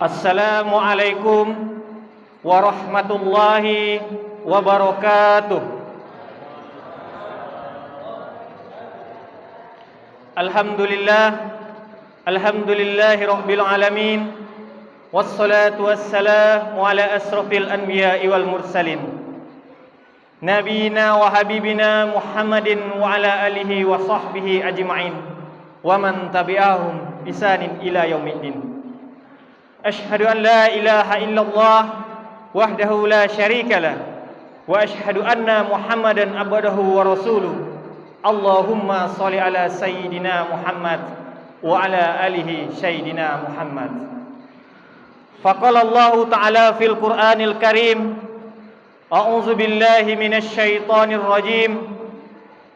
Assalamualaikum warahmatullahi wabarakatuh. Alhamdulillahi rabbil alamin. Wassalatu wassalamu ala asrafil anbiya'i wal mursalin, nabiyina wa habibina Muhammadin wa ala alihi wa sahbihi ajma'in wa man tabi'ahum bisanin ila yaumiddin. Ashhadu an la ilaha illallah wahdahu la syarikalah wa ashhadu anna Muhammadan abdahu wa rasuluh. Allahumma shalli ala sayyidina Muhammad wa ala alihi sayyidina Muhammad. Faqala Allah ta'ala fil Qur'anil Karim, a'udzu billahi minasy syaithanir rajim.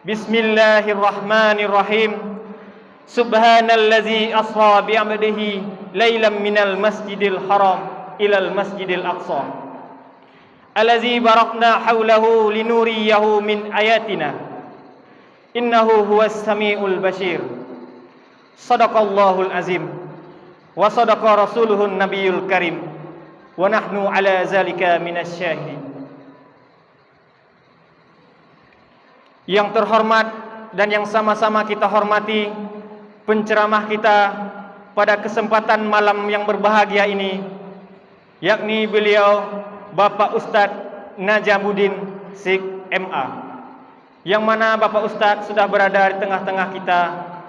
Bismillahirrahmanirrahim. Subhanallazi asra bi 'abdihi lailan minal masjidil haram ilal masjidil aqsa allazi barakna haulahu linuriyahu min ayatina innahu huwas samiul basir. Sadaqallahul azim wa sadaqa rasuluhun nabiyul karim wa nahnu ala zalika minasy syahidin. Yang terhormat dan yang sama-sama kita hormati penceramah kita pada kesempatan malam yang berbahagia ini, yakni beliau Bapak Ustadz Najamuddin Syekh MA, yang mana Bapak Ustadz sudah berada di tengah-tengah kita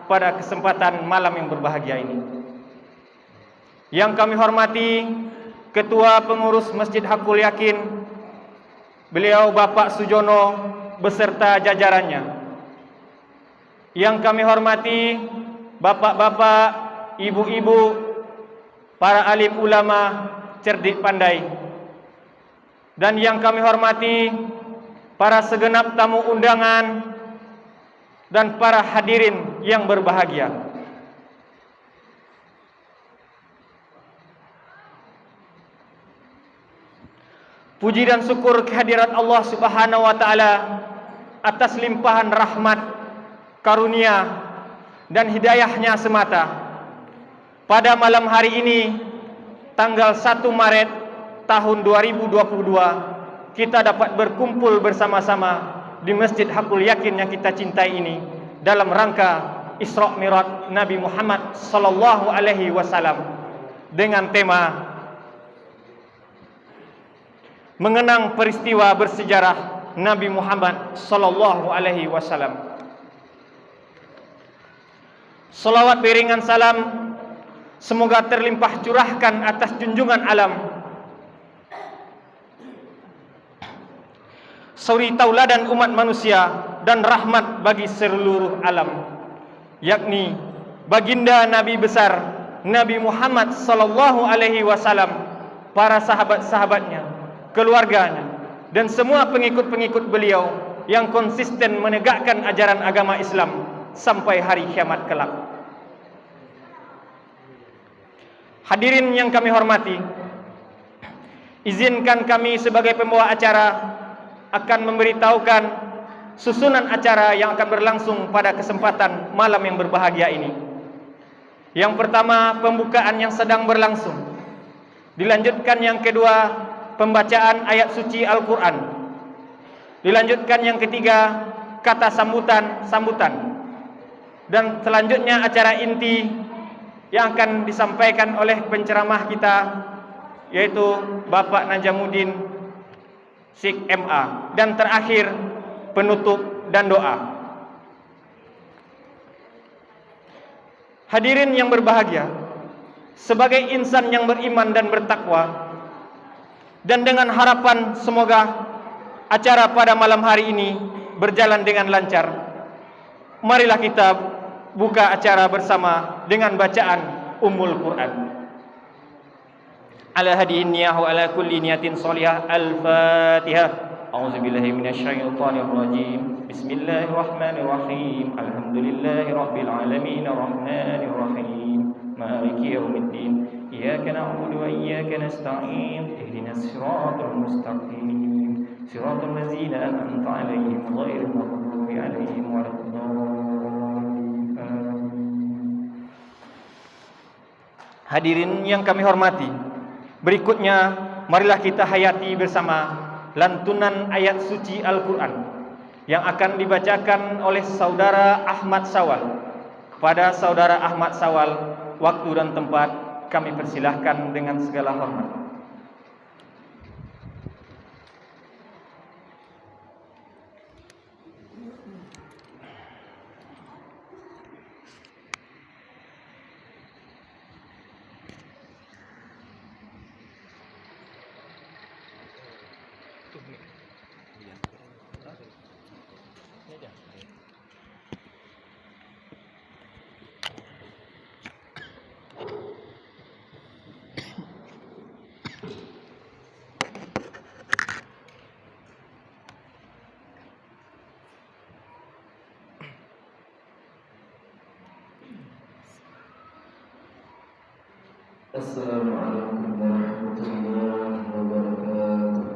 pada kesempatan malam yang berbahagia ini. Yang kami hormati Ketua Pengurus Masjid Haqqul Yakin, beliau Bapak Sujono beserta jajarannya. Yang kami hormati bapak-bapak, ibu-ibu, para alim ulama cerdik pandai. Dan yang kami hormati para segenap tamu undangan dan para hadirin yang berbahagia. Puji dan syukur kehadirat Allah Subhanahu wa taala atas limpahan rahmat, karunia dan hidayahnya semata. Pada malam hari ini, tanggal 1 Maret tahun 2022, kita dapat berkumpul bersama-sama di Masjid Haqqul Yakin yang kita cintai ini dalam rangka Isra Mi'raj Nabi Muhammad sallallahu alaihi wasallam dengan tema mengenang peristiwa bersejarah Nabi Muhammad sallallahu alaihi wasallam. Salawat beriringan salam semoga terlimpah curahkan atas junjungan alam, suri tauladan umat manusia dan rahmat bagi seluruh alam, yakni baginda Nabi besar Nabi Muhammad sallallahu alaihi wasallam, para sahabat-sahabatnya, keluarganya, dan semua pengikut-pengikut beliau yang konsisten menegakkan ajaran agama Islam sampai hari kiamat kelak. Hadirin yang kami hormati, izinkan kami sebagai pembawa acara akan memberitahukan susunan acara yang akan berlangsung pada kesempatan malam yang berbahagia ini. Yang pertama, pembukaan yang sedang berlangsung. Dilanjutkan yang kedua, pembacaan ayat suci Al-Quran. Dilanjutkan yang ketiga, kata sambutan. Dan selanjutnya acara inti yang akan disampaikan oleh penceramah kita, yaitu Bapak Najamuddin Syekh MA. Dan terakhir penutup dan doa. Hadirin yang berbahagia, sebagai insan yang beriman dan bertakwa, dan dengan harapan semoga acara pada malam hari ini berjalan dengan lancar, marilah kita buka acara bersama dengan bacaan Ummul Quran. Ala hadiin niyah wa ala kulli niyatin sholihah. Al-Fatihah. A'udzubillahi minasyaitonir rajim. Bismillahirrahmanirrahim. Alhamdulillahirabbil alamin arrahmanir rahim maliki yaumiddin. Iyyaka na'budu wa iyyaka nasta'in. Ihdinas siratal mustaqim. Siratal ladzina an'amta 'alaihim ghairil maghdubi 'alaihim waladdallin. Hadirin yang kami hormati, berikutnya marilah kita hayati bersama lantunan ayat suci Al-Quran yang akan dibacakan oleh Saudara Ahmad Sawal. Kepada Saudara Ahmad Sawal, waktu dan tempat kami persilahkan dengan segala hormat. Assalamualaikum warahmatullahi wabarakatuh.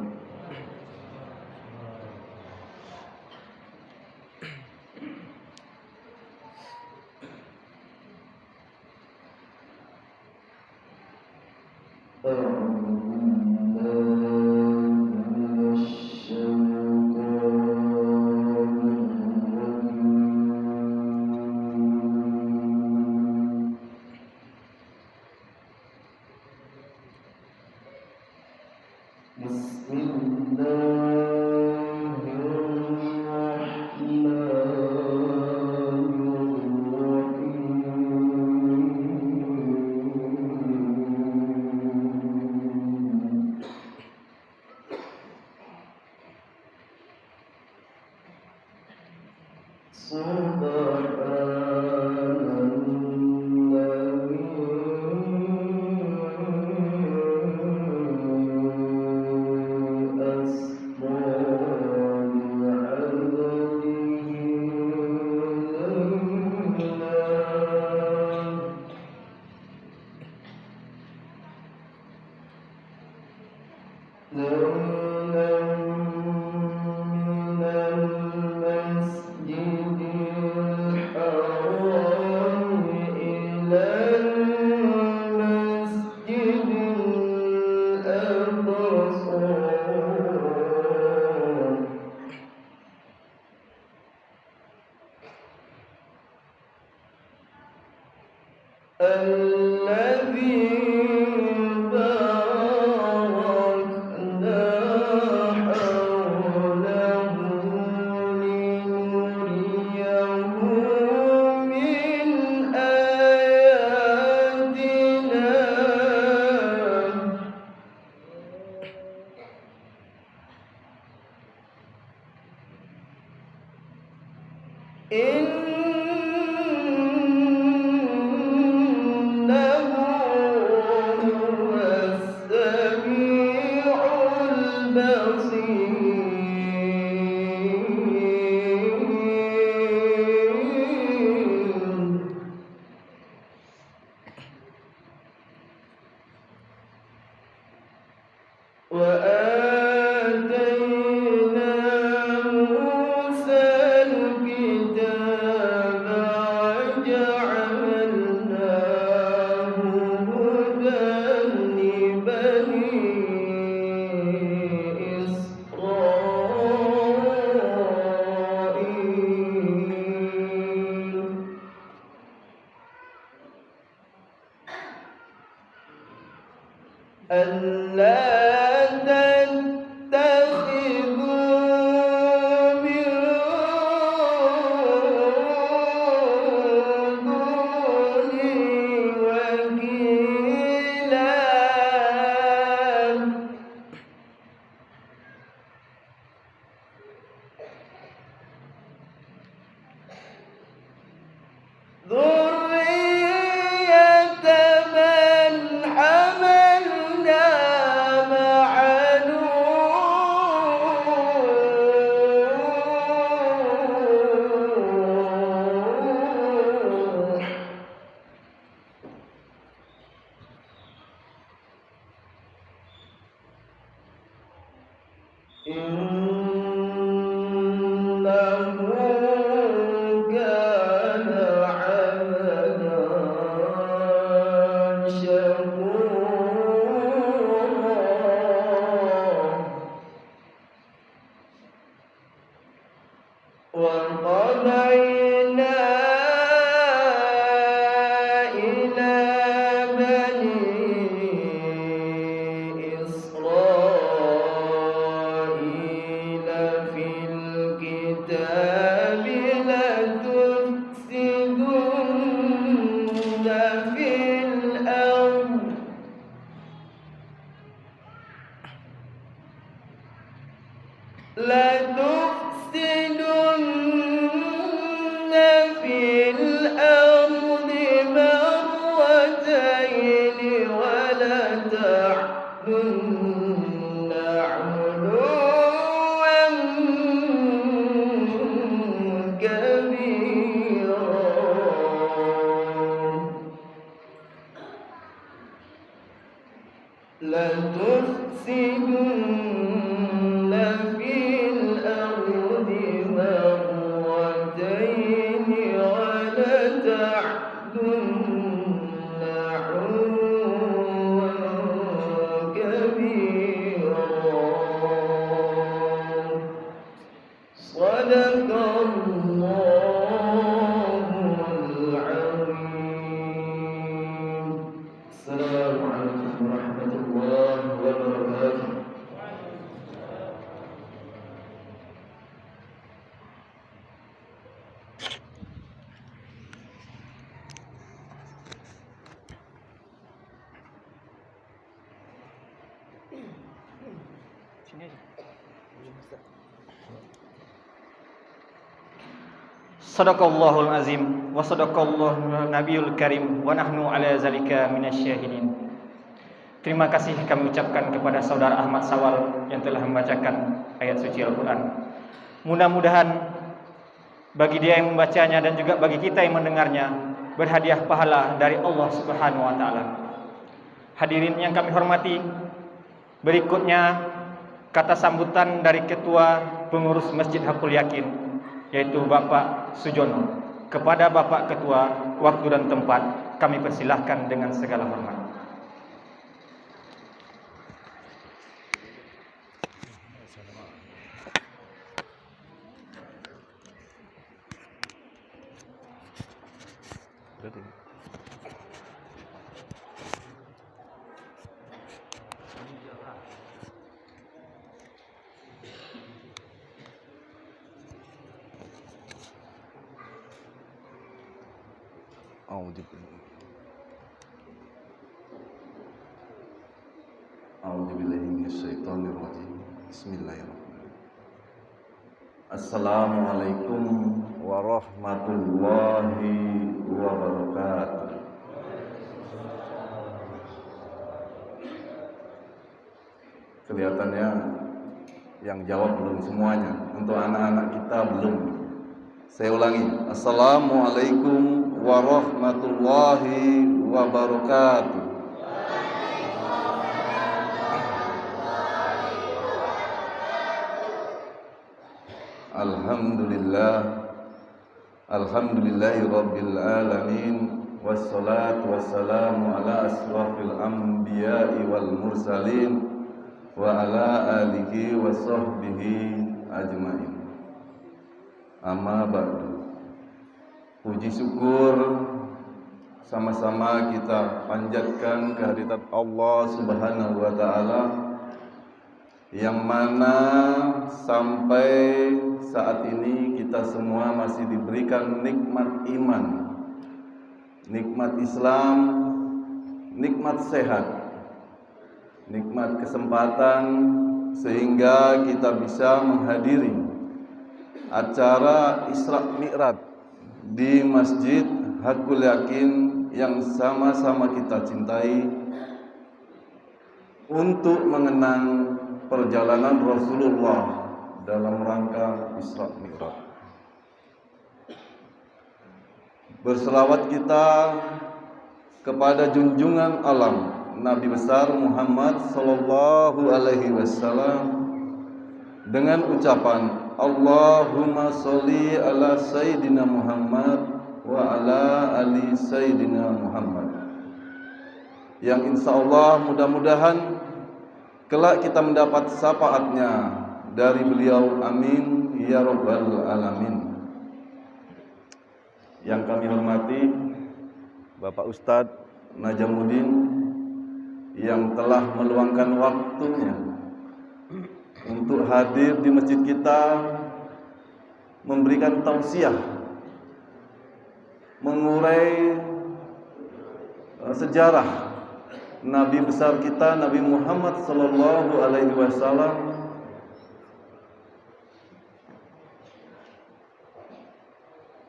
كان عملا شاقا علوا كبيرا لتفسدن في الأرض مرتين ولتعلن علوا كبيرا صدق الله العظيم. السلام عليكم ورحمة الله وبركاته. Sadaqallahul azim wa sadaqallahu nabiyul karim wa nahnu ala zalika minasyahidin. Terima kasih kami ucapkan kepada saudara Ahmad Sawal yang telah membacakan ayat suci Al-Quran. Mudah-mudahan bagi dia yang membacanya dan juga bagi kita yang mendengarnya berhadiah pahala dari Allah Subhanahu wa taala. Hadirin yang kami hormati, berikutnya kata sambutan dari Ketua Pengurus Masjid Hakul Yakin, yaitu Bapak Sujono. Kepada Bapak Ketua, waktu dan tempat kami persilahkan dengan segala hormat. Bismillahirrahmanirrahim. Assalamualaikum warahmatullahi wabarakatuh. Kelihatannya yang jawab belum semuanya. Untuk anak-anak kita belum. Saya ulangi. Assalamualaikum warahmatullahi wabarakatuh. Alhamdulillahi rabbil alamin, wassalatu wassalamu ala asrafil anbiya'i wal mursalin wa ala alihi wa sahbihi ajmain. Amma ba'du. Puji syukur sama-sama kita panjatkan kehadirat Allah Subhanahu wa taala, yang mana sampai saat ini kita semua masih diberikan nikmat iman, nikmat Islam, nikmat sehat, nikmat kesempatan, sehingga kita bisa menghadiri acara Isra Mi'raj di Masjid Hakul Yakin yang sama-sama kita cintai, untuk mengenang perjalanan Rasulullah dalam rangka Isra Mi'raj. Berselawat kita kepada junjungan alam Nabi besar Muhammad sallallahu alaihi wasallam dengan ucapan Allahumma sholli ala Sayyidina Muhammad wa ala ali Sayyidina Muhammad, yang insya Allah mudah-mudahan kelak kita mendapat syafaatnya dari beliau, amin ya rabbal alamin. Yang kami hormati Bapak Ustadz Najamuddin yang telah meluangkan waktunya untuk hadir di masjid kita, memberikan tausiah, mengurai sejarah Nabi besar kita, Nabi Muhammad sallallahu alaihi wasallam,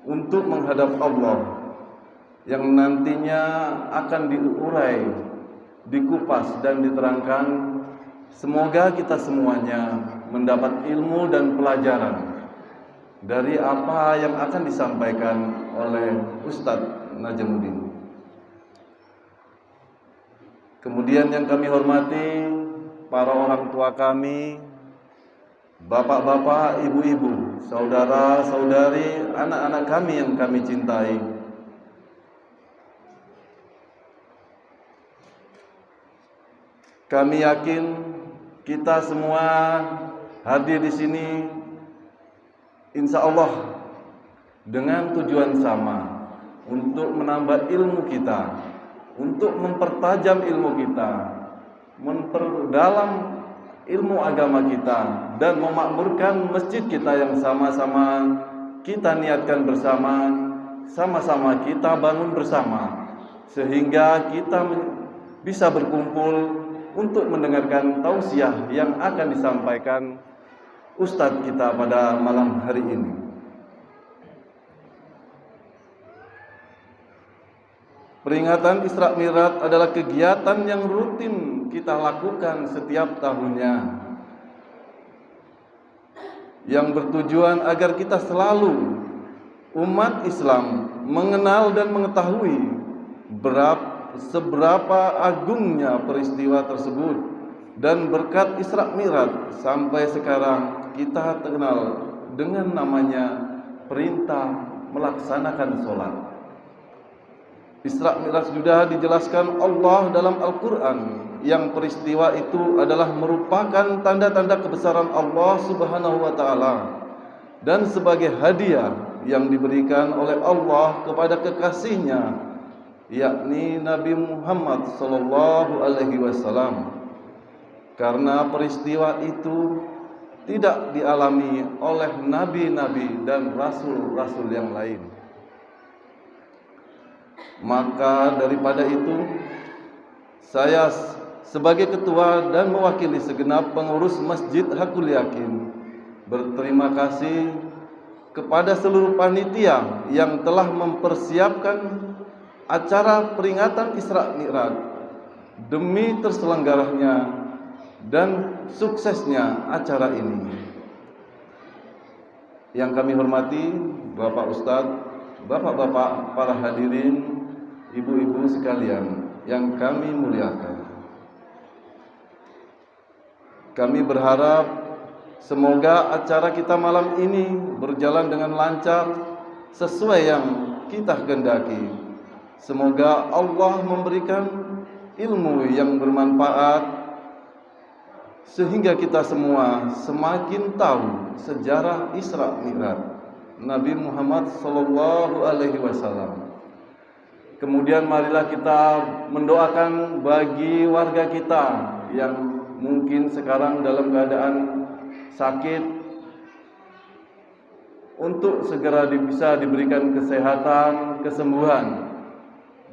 untuk menghadap Allah yang nantinya akan diurai dikupas dan diterangkan. Semoga kita semuanya mendapat ilmu dan pelajaran dari apa yang akan disampaikan oleh Ustadz Najamuddin. Kemudian yang kami hormati para orang tua kami, bapak-bapak, ibu-ibu, saudara-saudari, anak-anak kami yang kami cintai. Kami yakin kita semua hadir di sini insya Allah dengan tujuan sama, untuk menambah ilmu kita, untuk mempertajam ilmu kita, memperdalam ilmu agama kita, dan memakmurkan masjid kita yang sama-sama kita niatkan bersama, sama-sama kita bangun bersama, sehingga kita bisa berkumpul untuk mendengarkan tausiah yang akan disampaikan Ustadz kita pada malam hari ini. Peringatan Isra Mi'raj adalah kegiatan yang rutin kita lakukan setiap tahunnya, yang bertujuan agar kita selalu umat Islam mengenal dan mengetahui seberapa agungnya peristiwa tersebut, dan berkat Isra Mi'raj sampai sekarang kita terkenal dengan namanya perintah melaksanakan sholat. Isra Mi'raj sudah dijelaskan Allah dalam Al-Quran, yang peristiwa itu adalah merupakan tanda-tanda kebesaran Allah Subhanahu wa Ta'ala, dan sebagai hadiah yang diberikan oleh Allah kepada kekasihnya, yakni Nabi Muhammad sallallahu alaihi wasallam. Karena peristiwa itu tidak dialami oleh nabi-nabi dan rasul-rasul yang lain. Maka daripada itu, saya sebagai ketua dan mewakili segenap pengurus Masjid Hakul Yakin berterima kasih kepada seluruh panitia yang telah mempersiapkan acara peringatan Isra Mi'raj demi terselenggaranya dan suksesnya acara ini. Yang kami hormati Bapak Ustadz, Bapak-bapak, para hadirin, ibu-ibu sekalian yang kami muliakan. Kami berharap semoga acara kita malam ini berjalan dengan lancar sesuai yang kita kehendaki. Semoga Allah memberikan ilmu yang bermanfaat sehingga kita semua semakin tahu sejarah Isra Mi'raj Nabi Muhammad sallallahu alaihi wasallam. Kemudian marilah kita mendoakan bagi warga kita yang mungkin sekarang dalam keadaan sakit, untuk segera bisa diberikan kesehatan, kesembuhan.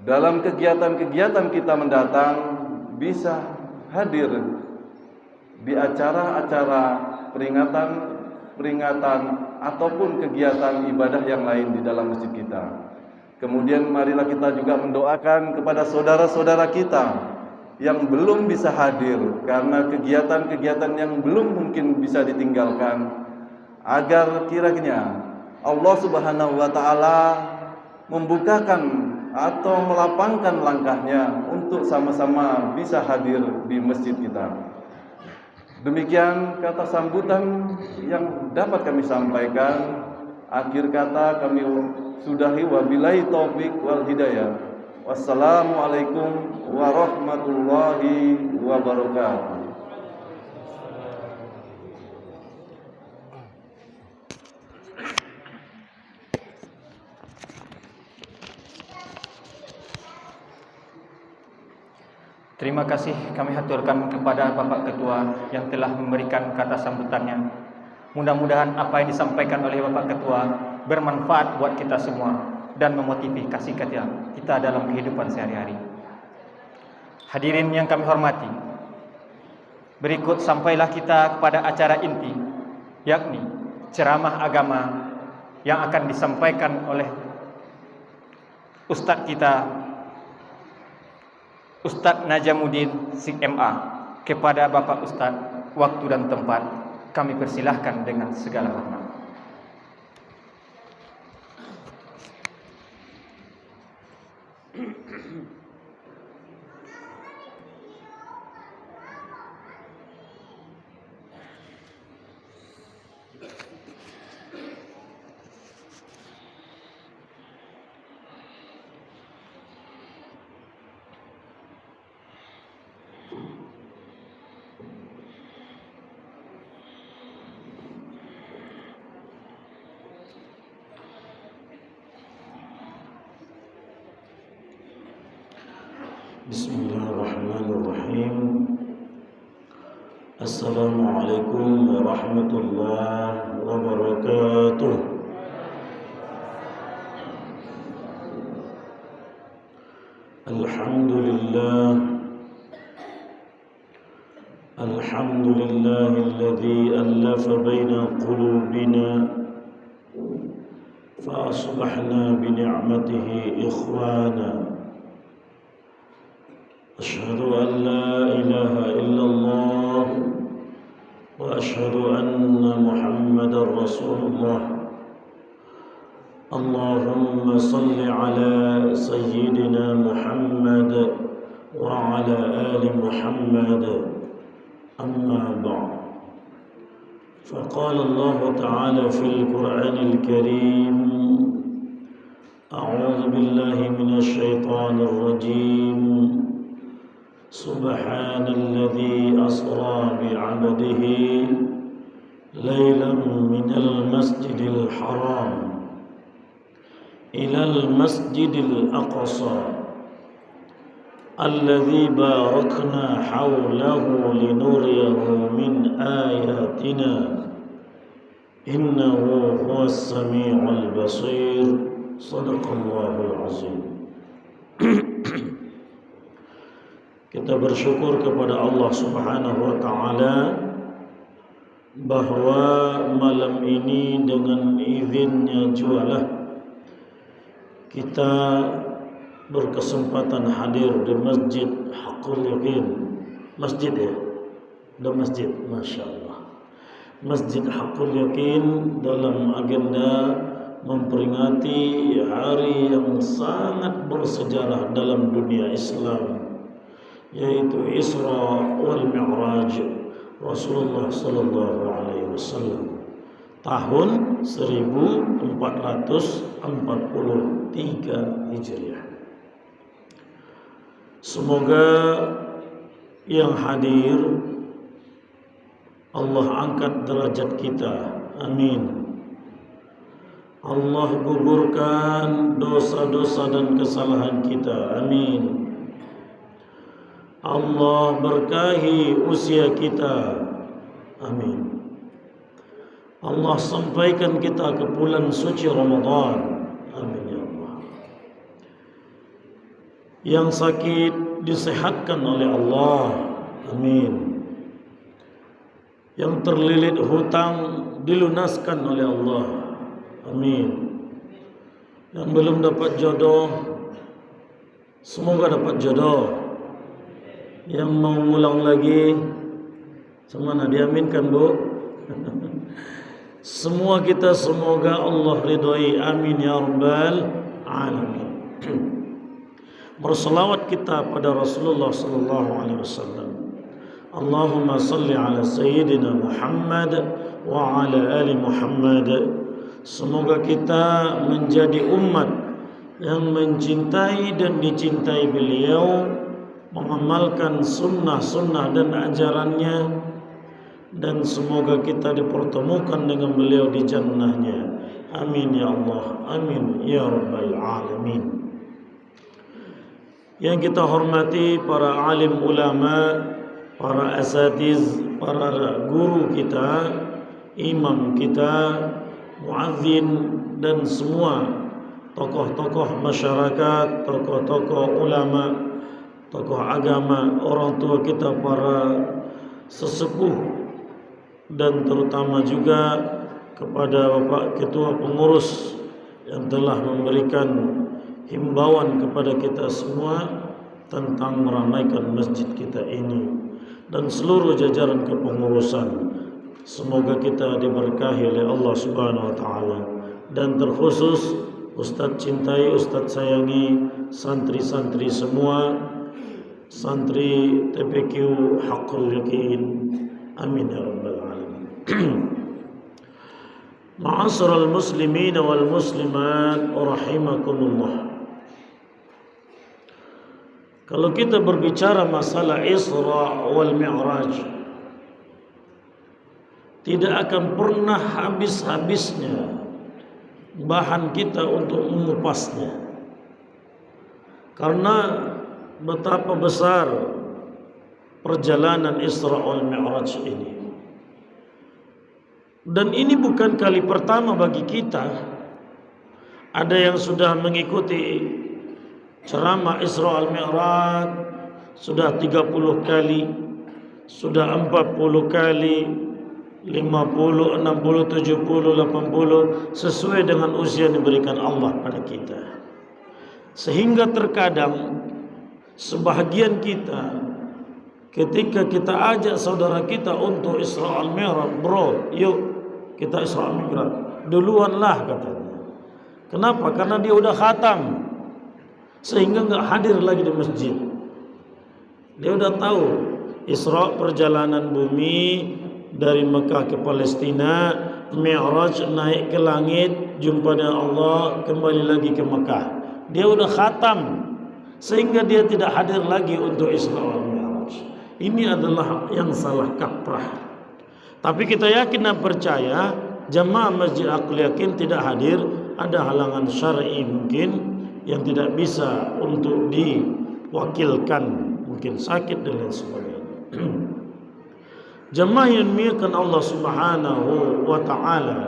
Dalam kegiatan-kegiatan kita mendatang bisa hadir di acara-acara peringatan ataupun kegiatan ibadah yang lain di dalam masjid kita. Kemudian marilah kita juga mendoakan kepada saudara-saudara kita yang belum bisa hadir karena kegiatan-kegiatan yang belum mungkin bisa ditinggalkan, agar kiranya Allah Subhanahu wa Ta'ala membukakan atau melapangkan langkahnya untuk sama-sama bisa hadir di masjid kita. Demikian kata sambutan yang dapat kami sampaikan. Akhir kata kami sudahi, wabillahi taufik wal hidayah. Wassalamualaikum warahmatullahi wabarakatuh. Terima kasih kami haturkan kepada Bapak Ketua yang telah memberikan kata sambutannya. Mudah-mudahan apa yang disampaikan oleh Bapak Ketua bermanfaat buat kita semua dan memotivasi kita dalam kehidupan sehari-hari. Hadirin yang kami hormati, berikut sampailah kita kepada acara inti, yakni ceramah agama yang akan disampaikan oleh Ustadz kita Ustadz Najamuddin SIK-MA. Kepada Bapak Ustadz, waktu dan tempat kami persilahkan dengan segala hormat. Bismillahirrahmanirrahim. Assalamualaikum warahmatullahi wabarakatuh. Alhamdulillahilladzi allafa baina qulubina fa asbahna bi ni'matihi ikhwana. أشهد أن لا إله إلا الله وأشهد أن محمدا رسول الله. اللهم صل على سيدنا محمد وعلى آل محمد. أما بعد، فقال الله تعالى في القرآن الكريم: أعوذ بالله من الشيطان الرجيم. سبحان الذي أسرى بعبده ليلا من المسجد الحرام إلى المسجد الأقصى الذي باركنا حوله لنريه من آياتنا إنه هو السميع البصير. صدق الله العظيم. Kita bersyukur kepada Allah Subhanahu wa taala bahwa malam ini dengan izinnya jualah kita berkesempatan hadir di Masjid Haqqul Yaqin. Masjid ya? Ada masjid, Masya Allah. Masjid Haqqul Yaqin dalam agenda memperingati hari yang sangat bersejarah dalam dunia Islam, yaitu Isra wal Mi'raj Rasulullah sallallahu alaihi wasallam tahun 1443 Hijriah. Semoga yang hadir Allah angkat derajat kita, amin. Allah gugurkan dosa-dosa dan kesalahan kita, amin. Allah berkahi usia kita, amin. Allah sampaikan kita ke bulan suci Ramadan, amin ya Allah. Yang sakit disehatkan oleh Allah, amin. Yang terlilit hutang dilunaskan oleh Allah, amin. Yang belum dapat jodoh, semoga dapat jodoh. Yang mau ulang lagi, semana diaminkan Bu. Semua kita semoga Allah ridhoi, amin ya rabbal alamin. Berselawat kita pada Rasulullah sallallahu alaihi wasallam. Allahumma salli ala sayyidina Muhammad wa ala ali Muhammad. Semoga kita menjadi umat yang mencintai dan dicintai beliau, mengamalkan sunnah-sunnah dan ajarannya, dan semoga kita dipertemukan dengan beliau di jannahnya, amin ya Allah, amin ya rabbal alamin. Yang kita hormati para alim ulama, para asatiz, para guru kita, imam kita, muadzin, dan semua tokoh-tokoh masyarakat, tokoh-tokoh ulama, tokoh agama, orang tua kita, para sesepuh, dan terutama juga kepada Bapak Ketua Pengurus yang telah memberikan himbauan kepada kita semua tentang meramaikan masjid kita ini dan seluruh jajaran kepengurusan. Semoga kita diberkahi oleh Allah Subhanahu wa taala, dan terkhusus Ustaz cintai, Ustaz sayangi, santri-santri semua, santri TPQ Haqqul Yaqin. Amin ya rabbal alamin. Ma'asyiral muslimin wal muslimat rahimakumullah. Kalau kita berbicara masalah Isra wal Mi'raj, tidak akan pernah habis-habisnya bahan kita untuk mengupasnya, karena betapa besar perjalanan Isra wal Mi'raj ini. Dan ini bukan kali pertama bagi kita. Ada yang sudah mengikuti ceramah Isra wal Mi'raj sudah 30 kali, sudah 40 kali, 50, 60, 70, 80, sesuai dengan usia yang diberikan Allah pada kita. Sehingga terkadang sebahagian kita, ketika kita ajak saudara kita untuk Isra wal Mi'raj, bro, yuk kita Isra wal Mi'raj, duluanlah katanya. Kenapa? Karena dia udah khatam, sehingga enggak hadir lagi di masjid. Dia udah tahu Isra perjalanan bumi dari Mekah ke Palestina, Mi'raj naik ke langit, jumpa dengan Allah, kembali lagi ke Mekah. Dia udah khatam, sehingga dia tidak hadir lagi untuk Isra wal Mi'raj. Ini adalah yang salah kaprah. Tapi kita yakin dan percaya jamaah Masjid Haqqul Yaqin tidak hadir, ada halangan syar'i mungkin yang tidak bisa untuk diwakilkan, mungkin sakit dan lain sebagainya. Jemaah yang dimuliakan Allah Subhanahu wa taala,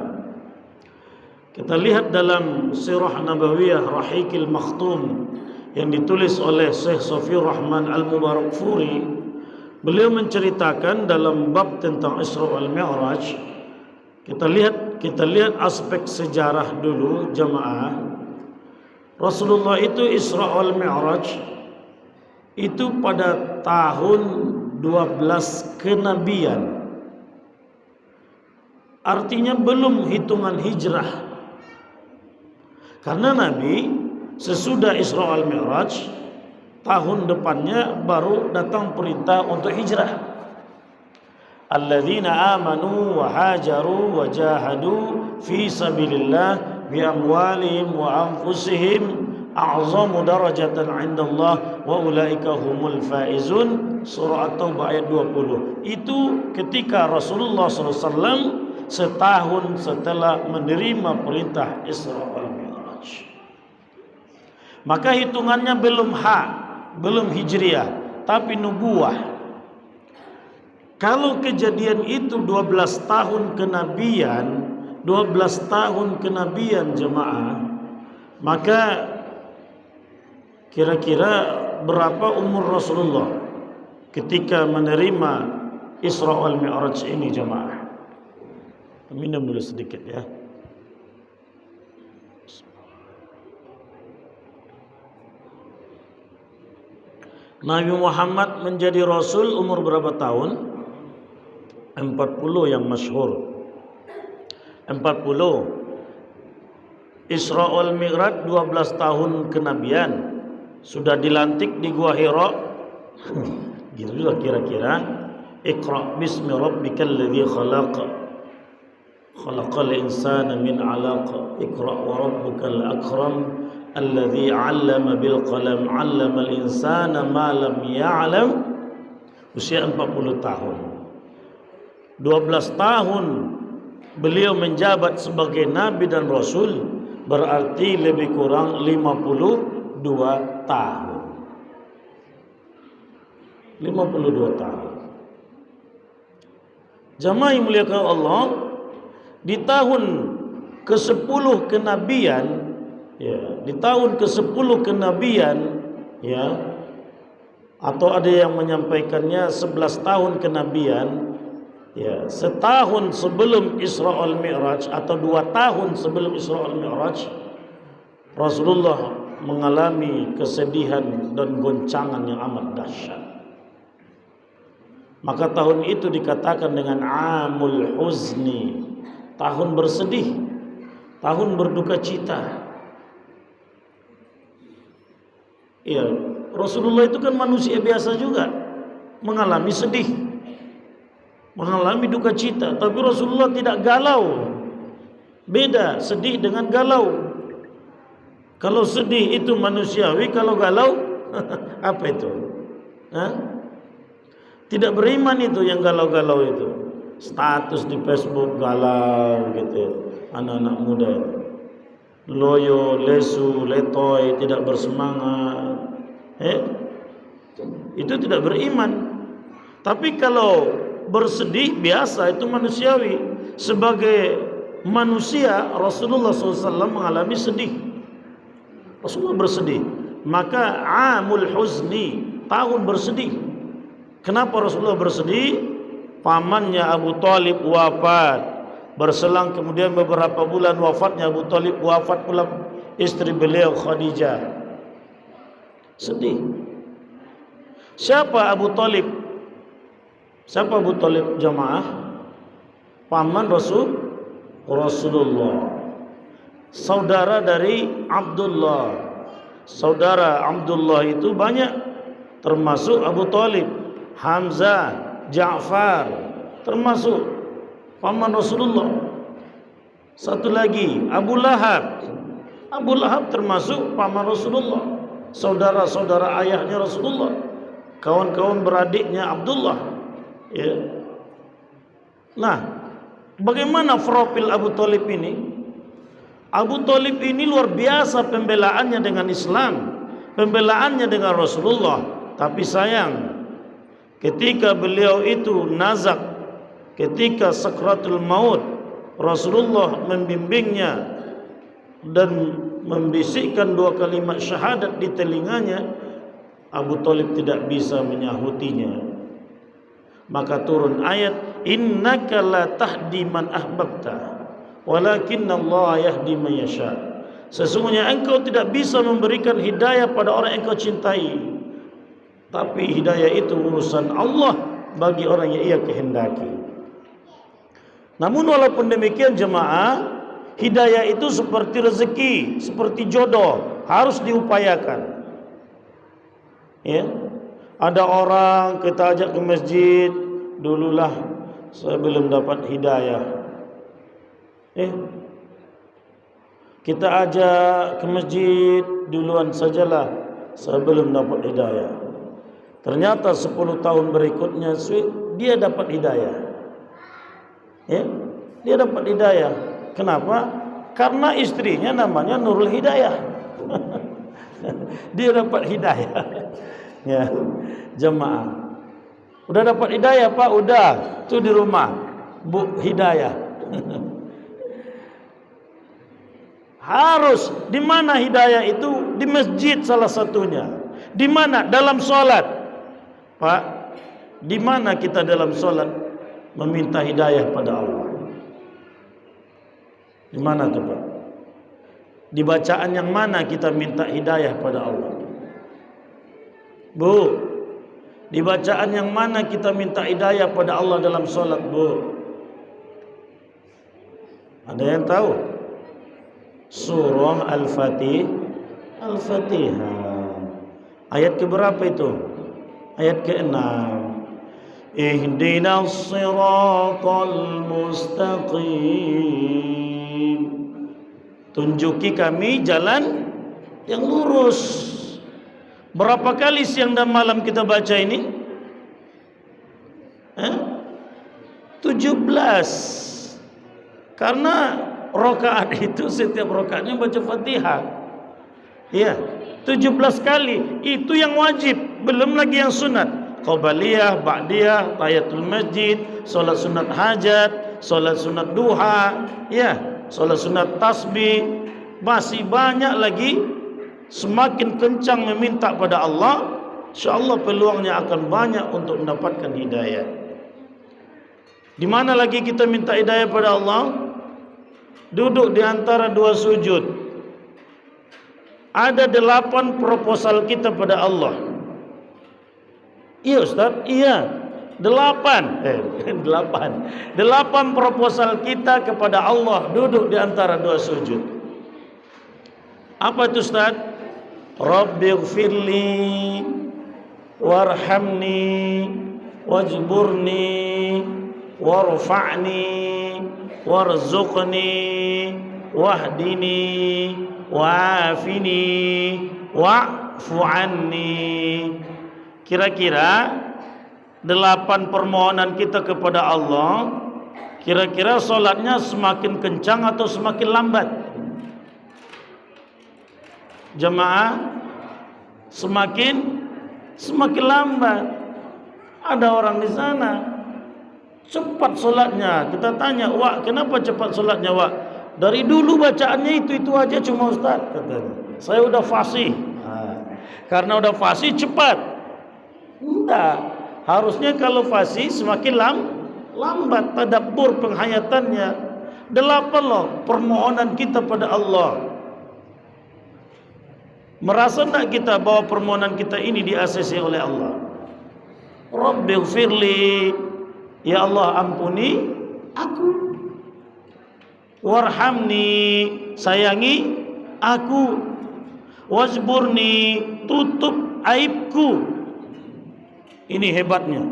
kita lihat dalam Sirah Nabawiyah Rahiqil Makhtum yang ditulis oleh Syekh Safiur Rahman Al-Mubarakfuri. Beliau menceritakan dalam bab tentang Isra wal Mi'raj. Kita lihat aspek sejarah dulu jemaah. Rasulullah itu Isra wal Mi'raj itu pada tahun 12 kenabian. Artinya belum hitungan hijrah. Karena Nabi sesudah Isra wal Mi'raj, tahun depannya baru datang perintah untuk hijrah. Alladzina amanu wa hajaru wa jahadu fi sabilillah bi amwalihim wa anfusihim a'zamu darajatan 'indallah wa ulaika humul faizun. Surah At-Taubah ayat 20. Itu ketika Rasulullah SAW setahun setelah menerima perintah Isra wal Mi'raj. Maka hitungannya belum belum hijriah, tapi nubuah. Kalau kejadian itu 12 tahun kenabian, 12 tahun kenabian jemaah, maka kira-kira berapa umur Rasulullah ketika menerima Isra wal Mi'raj ini jemaah? Minum dulu sedikit ya. Nabi Muhammad menjadi Rasul umur berapa tahun? 40 yang masyhur. 40. Isra wal Mi'raj 12 tahun kenabian. Sudah dilantik di Gua Hira. Gitu juga kira-kira. Iqra bismi rabbikal ladzi khalaq. Khalaqal insana min 'alaq. Iqra wa rabbukal akram. Alladzi 'allama bil qalam 'allamal insana ma lam ya'lam. Usia 40 tahun. 12 tahun beliau menjabat sebagai nabi dan rasul, berarti lebih kurang 52 tahun. 52 tahun. Jamaah yang muliakan Allah, di tahun ke-10 kenabian, ya, di tahun ke-10 kenabian, ya, atau ada yang menyampaikannya 11 tahun kenabian, ya, setahun sebelum Isra wal Mi'raj atau 2 tahun sebelum Isra wal Mi'raj, Rasulullah mengalami kesedihan dan goncangan yang amat dahsyat. Maka tahun itu dikatakan dengan Amul Huzni, tahun bersedih, tahun berduka cita. Ya, Rasulullah itu kan manusia biasa juga, mengalami sedih, mengalami duka cita, tapi Rasulullah tidak galau. Beda sedih dengan galau. Kalau sedih itu manusiawi, kalau galau apa itu? Hah? Tidak beriman itu yang galau-galau itu. Status di Facebook galau gitu. Anak-anak muda itu. Loyo, lesu, letoy, tidak bersemangat. Itu tidak beriman. Tapi kalau bersedih biasa itu manusiawi. Sebagai manusia Rasulullah SAW mengalami sedih. Rasulullah bersedih. Maka Amul Huzni, tahun bersedih. Kenapa Rasulullah bersedih? Pamannya Abu Talib wafat. Berselang kemudian beberapa bulan wafatnya Abu Talib, wafat pula istri beliau Khadijah. Sedih. Siapa Abu Talib? Siapa Abu Talib jamaah? Paman Rasulullah. Saudara dari Abdullah. Saudara Abdullah itu banyak, termasuk Abu Talib, Hamzah, Ja'far, termasuk paman Rasulullah. Satu lagi Abu Lahab. Abu Lahab termasuk paman Rasulullah, saudara-saudara ayahnya Rasulullah, kawan-kawan beradiknya Abdullah. Ya. Nah, bagaimana profil Abu Talib ini? Abu Talib ini luar biasa pembelaannya dengan Islam, pembelaannya dengan Rasulullah. Tapi sayang, ketika beliau itu nazak, ketika sakratul maut, Rasulullah membimbingnya dan membisikkan 2 kalimat syahadat di telinganya. Abu Talib tidak bisa menyahutinya. Maka turun ayat, innaka la tahdi man ahbabta walakinna Allah yahdi man yasha. Sesungguhnya engkau tidak bisa memberikan hidayah pada orang yang engkau cintai, tapi hidayah itu urusan Allah bagi orang yang ia kehendaki. Namun walaupun demikian jemaah, hidayah itu seperti rezeki, seperti jodoh, harus diupayakan. Ya. Ada orang kita ajak ke masjid, dululah saya belum dapat hidayah. Kita ajak ke masjid, duluan sajalah, saya belum dapat hidayah. Ternyata 10 tahun berikutnya dia dapat hidayah. Ya, dia dapat hidayah. Kenapa? Karena istrinya namanya Nurul Hidayah. Dia dapat hidayah. Ya, jemaah. Udah dapat hidayah Pak? Udah. Tuh di rumah, Bu hidayah. Harus di mana hidayah itu? Di masjid salah satunya. Di mana? Dalam solat. Pak, di mana kita dalam solat meminta hidayah pada Allah? Di mana tuh Pak? Di bacaan yang mana kita minta hidayah pada Allah? Bu, di bacaan yang mana kita minta hidayah pada Allah dalam solat, Bu? Ada yang tahu? Surah Al-Fatihah. Ayat keberapa itu? Ayat ke-6. Ihdinas siratal mustaqim. Tunjuki kami jalan yang lurus. Berapa kali siang dan malam kita baca ini? 17. Karena rakaat itu setiap rakaatnya baca Fatihah. Ya, 17 kali. Itu yang wajib, belum lagi yang sunat. Qabliyah, ba'diyah, tahiyatul masjid, salat sunat hajat, salat sunat duha, ya, salat sunat tasbih. Masih banyak lagi. Semakin kencang meminta pada Allah, insyaallah peluangnya akan banyak untuk mendapatkan hidayah. Di mana lagi kita minta hidayah pada Allah? Duduk di antara 2 sujud. ada 8 proposal kita pada Allah. Iya Ustaz, iya. 8 proposal kita kepada Allah duduk di antara 2 sujud. Apa itu Ustaz? Rabbighfirli warhamni wajburni warfa'ni warzuqni wahdini wa'afini wa'fu anni. Kira-kira 8 permohonan kita kepada Allah, kira-kira solatnya semakin kencang atau semakin lambat? Jemaah, semakin lambat. Ada orang di sana cepat solatnya. Kita tanya, "Wak, kenapa cepat solatnya, Wak?" "Dari dulu bacaannya itu aja cuma Ustaz," katanya. "Saya udah fasih." Karena udah fasih cepat. Enggak. Harusnya kalau fasih semakin lambat tadabbur penghayatannya. 8 loh permohonan kita pada Allah. Merasa tak kita bahwa permohonan kita ini di-ACC oleh Allah? Rabbighfirli, ya Allah ampuni aku. Warhamni, sayangi aku. Wajburni, tutup aibku. Ini hebatnya.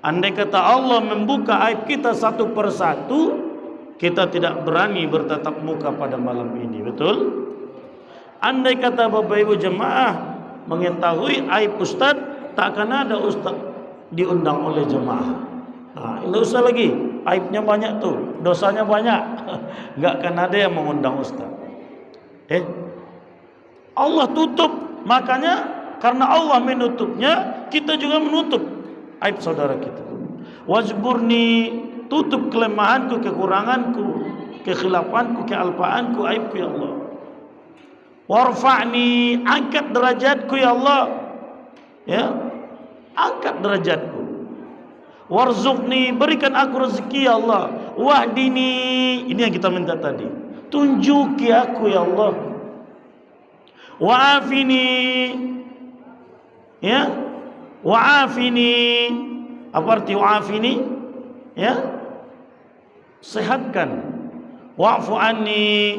Andai kata Allah membuka aib kita satu persatu, kita tidak berani bertatap muka pada malam ini. Betul? Andai kata Bapak Ibu jemaah mengetahui aib Ustaz, tak akan ada Ustaz diundang oleh jemaah. Tidak usah lagi, aibnya banyak tuh, dosanya banyak. Enggak akan ada yang mengundang Ustaz. Allah tutup, makanya karena Allah menutupnya, kita juga menutup aib saudara kita. Wajburni, tutup kelemahanku, kekuranganku, kekhilafanku, kealpaanku, aibku ya Allah. Warfa'ni, angkat derajatku ya Allah. Ya, angkat derajatku. Warzuqni, berikan aku rezeki ya Allah. Wahdini, ini yang kita minta tadi. Tunjuki aku ya Allah. Wa'afini, ya, wa'afini. Apa arti wa'afini? Ya, sehatkan. Wa'fu anni,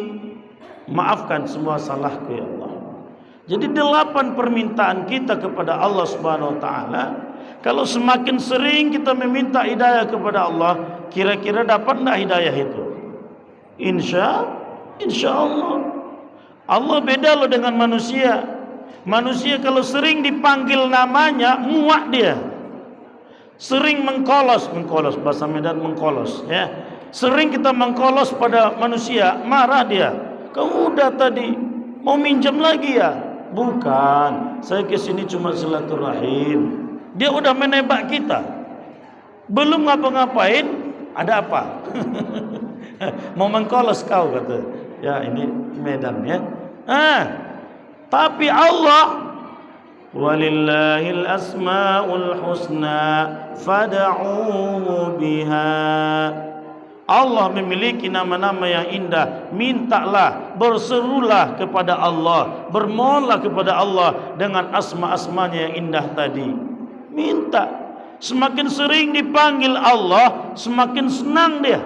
maafkan semua salahku ya Allah. Jadi 8 permintaan kita kepada Allah Subhanahu wa taala. Kalau semakin sering kita meminta hidayah kepada Allah, kira-kira dapat enggak hidayah itu? Insya Allah. Allah beda loh dengan manusia. Manusia kalau sering dipanggil namanya, muak dia. Sering mengkolos, bahasa Medan mengkolos, ya. Sering kita mengkolos pada manusia, marah dia. "Kamu udah tadi mau minjam lagi ya?" "Bukan, saya kesini cuma silaturahim." Dia udah menebak kita, belum ngapa-ngapain, ada apa? Mau mengkolos kau, kata. Ya ini Medan ya. Tapi Allah, walillahil asmaul husna fad'uhu biha. Allah memiliki nama-nama yang indah. Mintalah, berserulah kepada Allah, bermohonlah kepada Allah dengan asma-asmanya yang indah tadi. Minta. Semakin sering dipanggil Allah, semakin senang dia.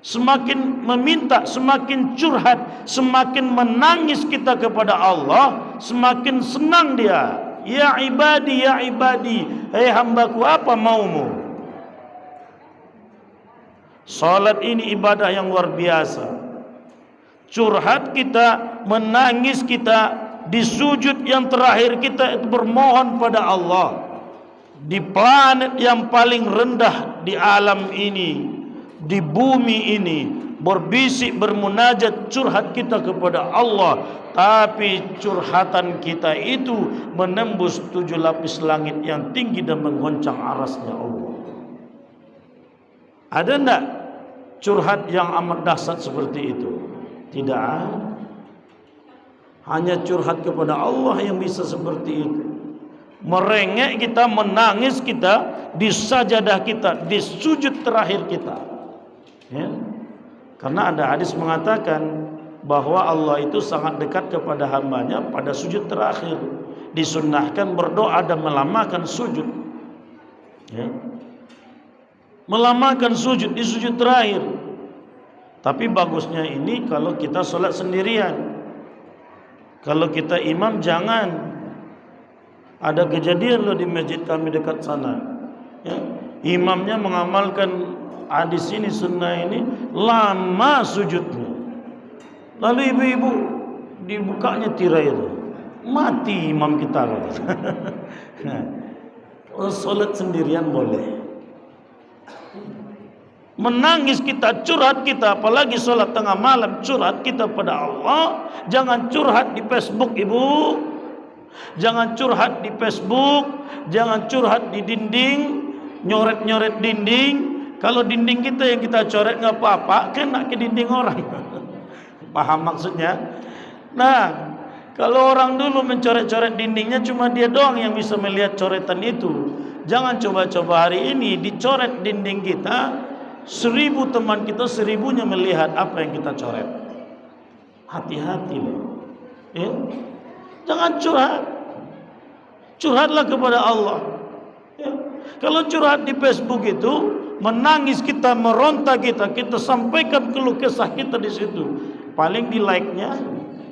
Semakin meminta, semakin curhat, semakin menangis kita kepada Allah, semakin senang dia. Ya ibadi, ya ibadi, hei hambaku, apa maumu? Salat ini ibadah yang luar biasa. Curhat kita, menangis kita, di sujud yang terakhir kita itu bermohon pada Allah. Di planet yang paling rendah di alam ini, di bumi ini, berbisik, bermunajat, curhat kita kepada Allah. Tapi curhatan kita itu menembus 7 lapis langit yang tinggi dan menggoncang arasnya Allah. Ada enggak curhat yang amat dahsyat seperti itu? Tidak ada. Hanya curhat kepada Allah yang bisa seperti itu. Merengek kita, menangis kita di sajadah kita, di sujud terakhir kita. Ya. Karena ada hadis mengatakan, bahwa Allah itu sangat dekat kepada hambanya pada sujud terakhir. Disunnahkan berdoa dan melamakan sujud, ya. Melamakan sujud di sujud terakhir. Tapi bagusnya ini kalau kita solat sendirian. Kalau kita imam jangan. Ada kejadian loh di masjid kami dekat sana, ya. Imamnya mengamalkan hadis ini, sunnah ini, lama sujudnya. Lalu ibu-ibu dibukanya tirai itu, mati imam kita. Kalau solat sendirian boleh. Menangis kita, curhat kita, apalagi solat tengah malam, curhat kita pada Allah. Jangan curhat di Facebook, ibu. Jangan curhat di Facebook. Jangan curhat di dinding, nyoret-nyoret dinding. Kalau dinding kita yang kita coret nggak apa-apa, kena ke dinding orang. Paham maksudnya? Nah, kalau orang dulu mencoret-coret dindingnya, cuma dia doang yang bisa melihat coretan itu. Jangan coba-coba hari ini dicoret dinding kita, 1000 teman kita 1000-nya melihat apa yang kita coret. Hati-hati loh, ya. Jangan curhat. Curhatlah kepada Allah, ya. Kalau curhat di Facebook itu, menangis kita, meronta kita, kita sampaikan keluh kesah kita di situ. Paling di like-nya,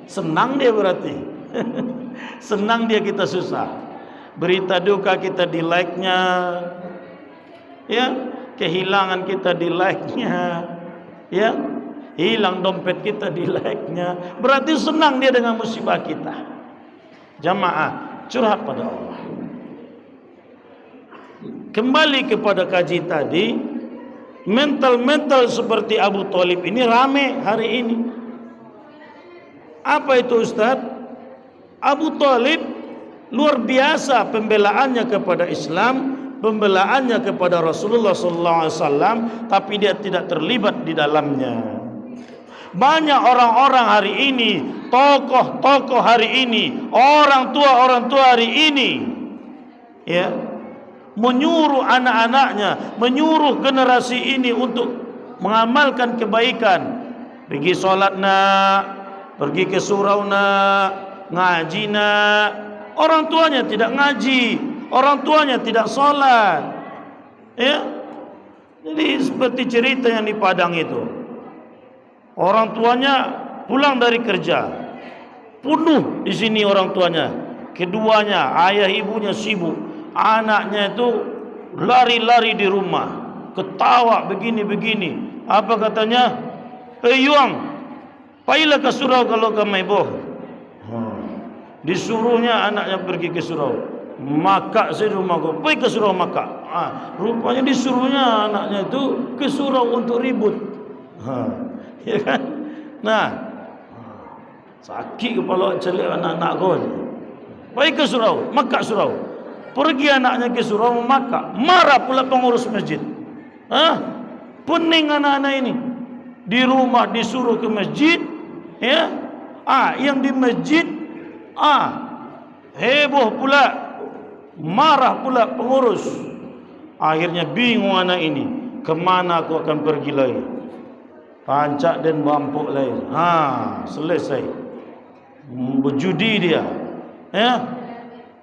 senang dia berarti. Senang dia kita susah. Berita duka kita di like-nya, ya. Kehilangan kita di like-nya, ya. Hilang dompet kita di like-nya. Berarti senang dia dengan musibah kita. Jamaah, curhat pada Allah. Kembali kepada kaji tadi, mental-mental seperti Abu Thalib ini rame hari ini. Apa itu Ustaz? Abu Thalib luar biasa pembelaannya kepada Islam, pembelaannya kepada Rasulullah SAW, tapi dia tidak terlibat di dalamnya. Banyak orang-orang hari ini, tokoh-tokoh hari ini, orang tua hari ini, ya, menyuruh anak-anaknya, menyuruh generasi ini untuk mengamalkan kebaikan. Pergi solat nak, pergi ke surau nak, ngaji nak. Orang tuanya tidak ngaji, orang tuanya tidak solat, ya. Jadi seperti cerita yang di Padang itu, orang tuanya pulang dari kerja, penuh di sini orang tuanya, keduanya ayah ibunya sibuk, anaknya itu lari-lari di rumah, ketawa begini-begini. Apa katanya? Yuang, pailah ke surau kalau kamu boh. Disuruhnya anaknya pergi ke surau. Maka saya rumah kau, pergi ke surau maka. Rupanya disuruhnya anaknya itu ke surau untuk ribut. Ya kan? Nah, sakit kepala celik anak-anak kau. Pergi ke surau, maka surau. Pergi anaknya ke surau maka. Marah pula pengurus masjid. Pening anak-anak ini. Di rumah disuruh ke masjid, ya. Yang di masjid heboh pula, marah pula pengurus. Akhirnya bingung anak ini, kemana aku akan pergi lagi? Pancak dan bampuk lagi. Selesai. Berjudi dia, ya.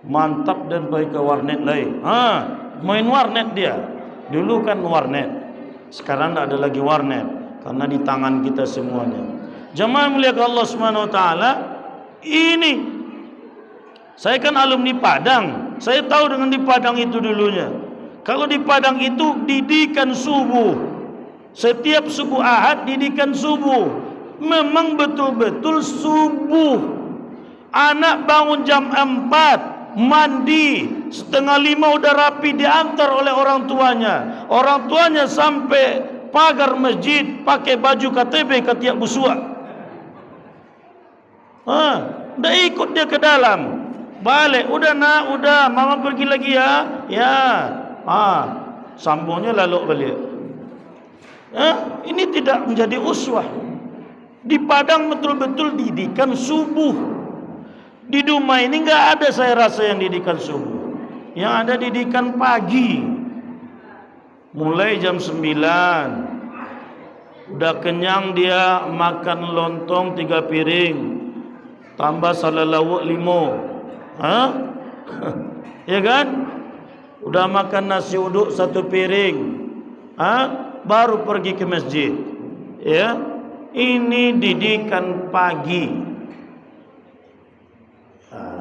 Mantap dan pergi ke warnet lagi. Main warnet dia. Dulu kan warnet, sekarang tak ada lagi warnet karena di tangan kita semuanya. Jemaah mulia Allah Subhanahu wa taala, ini saya kan alumni Padang. Saya tahu dengan di Padang itu dulunya. Kalau di Padang itu didikan subuh. Setiap subuh Ahad didikan subuh. Memang betul-betul subuh. Anak bangun jam 4, mandi, 4:30 udah rapi diantar oleh orang tuanya. Orang tuanya sampai pagar masjid pakai baju KTB ketiak busua. Dah ikut dia ke dalam. Balik, udah nak, udah, mama pergi lagi ya. Ya. Sambungnya lalu balik. Ini tidak menjadi uswah. Di Padang betul-betul didikan subuh. Di Dumai ini enggak ada saya rasa yang didikan subuh. Yang ada didikan pagi. Mulai jam 9. Udah kenyang dia makan lontong 3 piring, tambah salalawuk 5. Hah? Ya kan? Udah makan nasi uduk 1 piring. Hah? Baru pergi ke masjid. Ya. Ini didikan pagi.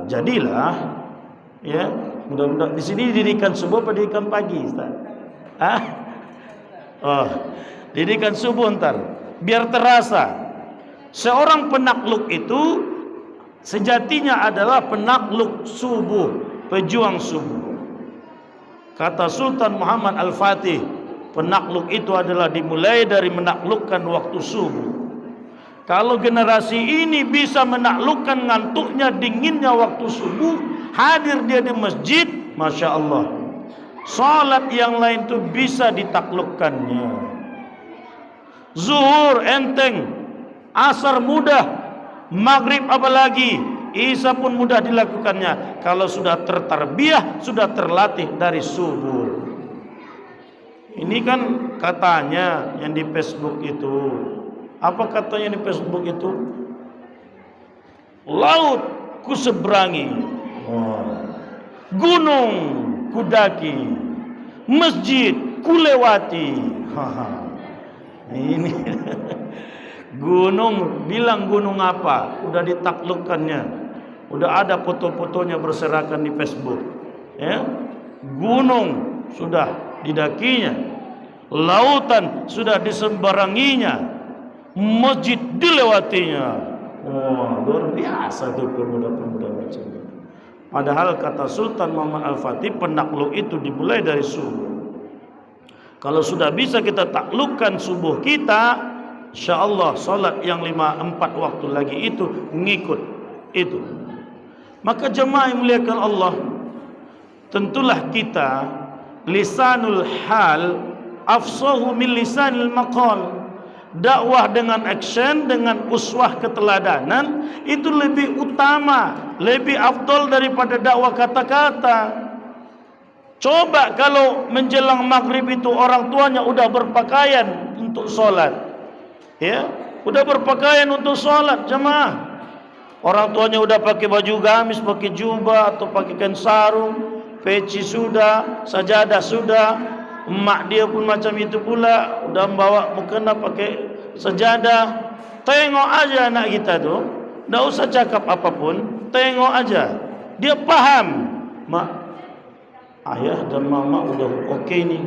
Jadilah ya, mudah-mudahan di sini didikan subuh atau didikan pagi, Ustaz? Hah? Oh, didikan subuh ntar biar terasa. Seorang penakluk itu sejatinya adalah penakluk subuh, pejuang subuh. Kata Sultan Muhammad Al-Fatih, penakluk itu adalah dimulai dari menaklukkan waktu subuh. Kalau generasi ini bisa menaklukkan ngantuknya, dinginnya waktu subuh, hadir dia di masjid, Masya Allah, salat yang lain itu bisa ditaklukkannya. Zuhur enteng, asar mudah, maghrib apalagi, isya pun mudah dilakukannya kalau sudah tertarbiyah, sudah terlatih dari subuh. Ini kan katanya yang di Facebook itu. Apa katanya di Facebook itu? Laut ku seberangi, gunung ku daki, masjid ku lewati. Ini gunung, bilang gunung apa? Udah ditaklukkannya. Udah ada foto-fotonya berserakan di Facebook. Ya, gunung sudah didakinya, lautan sudah disembaranginya, masjid dilewatinya. Wah, luar biasa tuh pemuda-pemuda macam itu. Padahal kata Sultan Muhammad Al-Fatih, penakluk itu dimulai dari subuh. Kalau sudah bisa kita taklukkan subuh kita, insyaallah salat yang 5-4 waktu lagi itu ngikut itu. Maka jemaah yang muliakan Allah, tentulah kita lisanul hal afsahu min lisanil maqal. Dakwah dengan action, dengan uswah keteladanan itu lebih utama, lebih afdol daripada dakwah kata-kata. Coba kalau menjelang maghrib itu orang tuanya udah berpakaian untuk sholat, ya, udah berpakaian untuk sholat jemaah. Orang tuanya udah pakai baju gamis, pakai jubah atau pakai kain sarung, peci sudah, sajadah sudah. Emak dia pun macam itu pula, udah bawa mukena pakai sajadah. Tengok aja anak kita tuh, enggak usah cakap apapun, tengok aja. Dia paham, mak, ayah dan mama udah oke nih.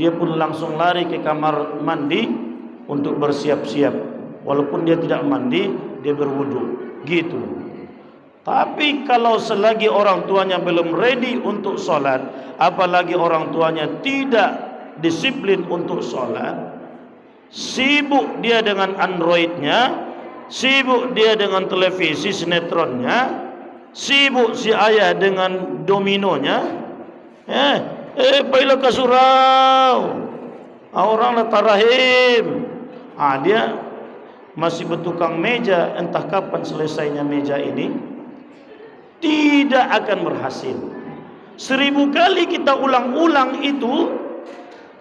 Dia pun langsung lari ke kamar mandi untuk bersiap-siap. Walaupun dia tidak mandi, dia berwudu. Gitu. Tapi kalau selagi orang tuanya belum ready untuk sholat, apalagi orang tuanya tidak disiplin untuk sholat, sibuk dia dengan androidnya, sibuk dia dengan televisi sinetronnya, sibuk si ayah dengan dominonya, baiklah ke surau, orang tarahim, dia masih bertukang meja, entah kapan selesainya meja ini. Tidak akan berhasil. 1000 kali kita ulang-ulang itu,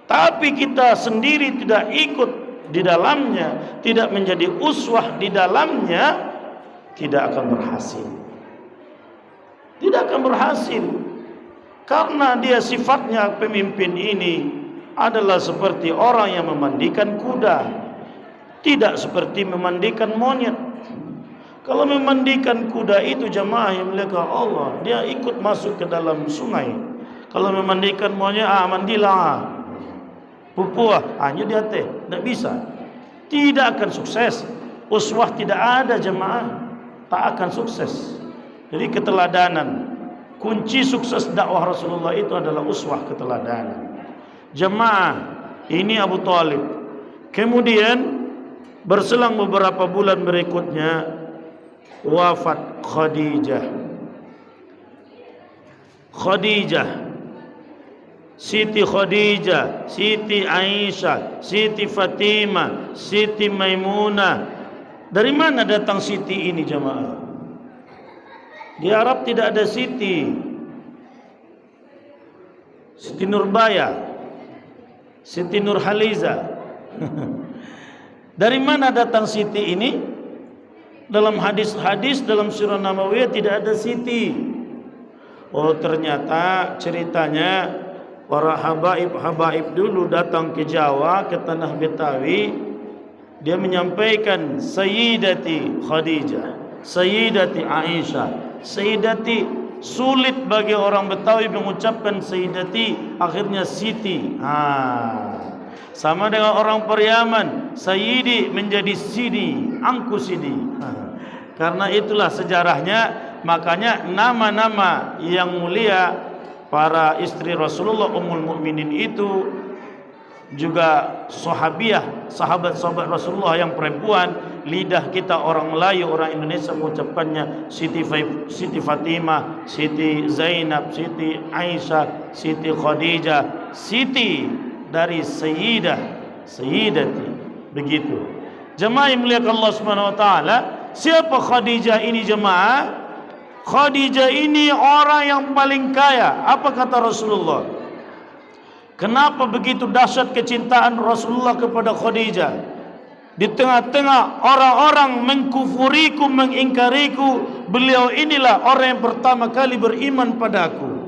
tapi kita sendiri tidak ikut di dalamnya, tidak menjadi uswah di dalamnya, tidak akan berhasil. Tidak akan berhasil. Karena dia sifatnya pemimpin ini adalah seperti orang yang memandikan kuda, tidak seperti memandikan monyet. Kalau memandikan kuda itu jemaah yang muliakan Allah, dia ikut masuk ke dalam sungai. Kalau memandikan monyet, mandilah. Pupuah, hanya dia teh, tidak bisa. Tidak akan sukses. Uswah tidak ada jemaah, tak akan sukses. Jadi keteladanan, kunci sukses dakwah Rasulullah itu adalah uswah keteladanan. Jemaah, ini Abu Thalib. Kemudian berselang beberapa bulan berikutnya wafat Khadijah. Siti Khadijah, Siti Aisyah, Siti Fatimah, Siti Maimunah. Dari mana datang Siti ini jemaah? Di Arab tidak ada Siti. Siti Nurbaya, Siti Nurhaliza. Dari mana datang Siti ini? Dalam hadis-hadis dalam surah Nabawiyah tidak ada Siti. Oh, ternyata ceritanya para habaib dulu datang ke Jawa, ke tanah Betawi. Dia menyampaikan Sayyidati Khadijah, Sayyidati Aisyah, Sayyidati. Sulit bagi orang Betawi mengucapkan Sayyidati, akhirnya Siti. Sama dengan orang Pariaman, Sayyidi menjadi Sidi, Angku Sidi. Karena itulah sejarahnya. Makanya nama-nama yang mulia para istri Rasulullah Ummul Mukminin itu juga sahabiah, sahabat-sahabat Rasulullah yang perempuan. Lidah kita orang Melayu, orang Indonesia mengucapkannya Siti Fatimah, Siti Zainab, Siti Aisyah, Siti Khadijah. Siti dari Sayyidah, Sayyidati. Begitu. Jemaah yang muliakan Allah Subhanahu wa taala, siapa Khadijah ini jemaah? Khadijah ini orang yang paling kaya. Apa kata Rasulullah? Kenapa begitu dahsyat kecintaan Rasulullah kepada Khadijah? Di tengah-tengah orang-orang mengkufuriku, mengingkariku, beliau inilah orang yang pertama kali beriman padaku.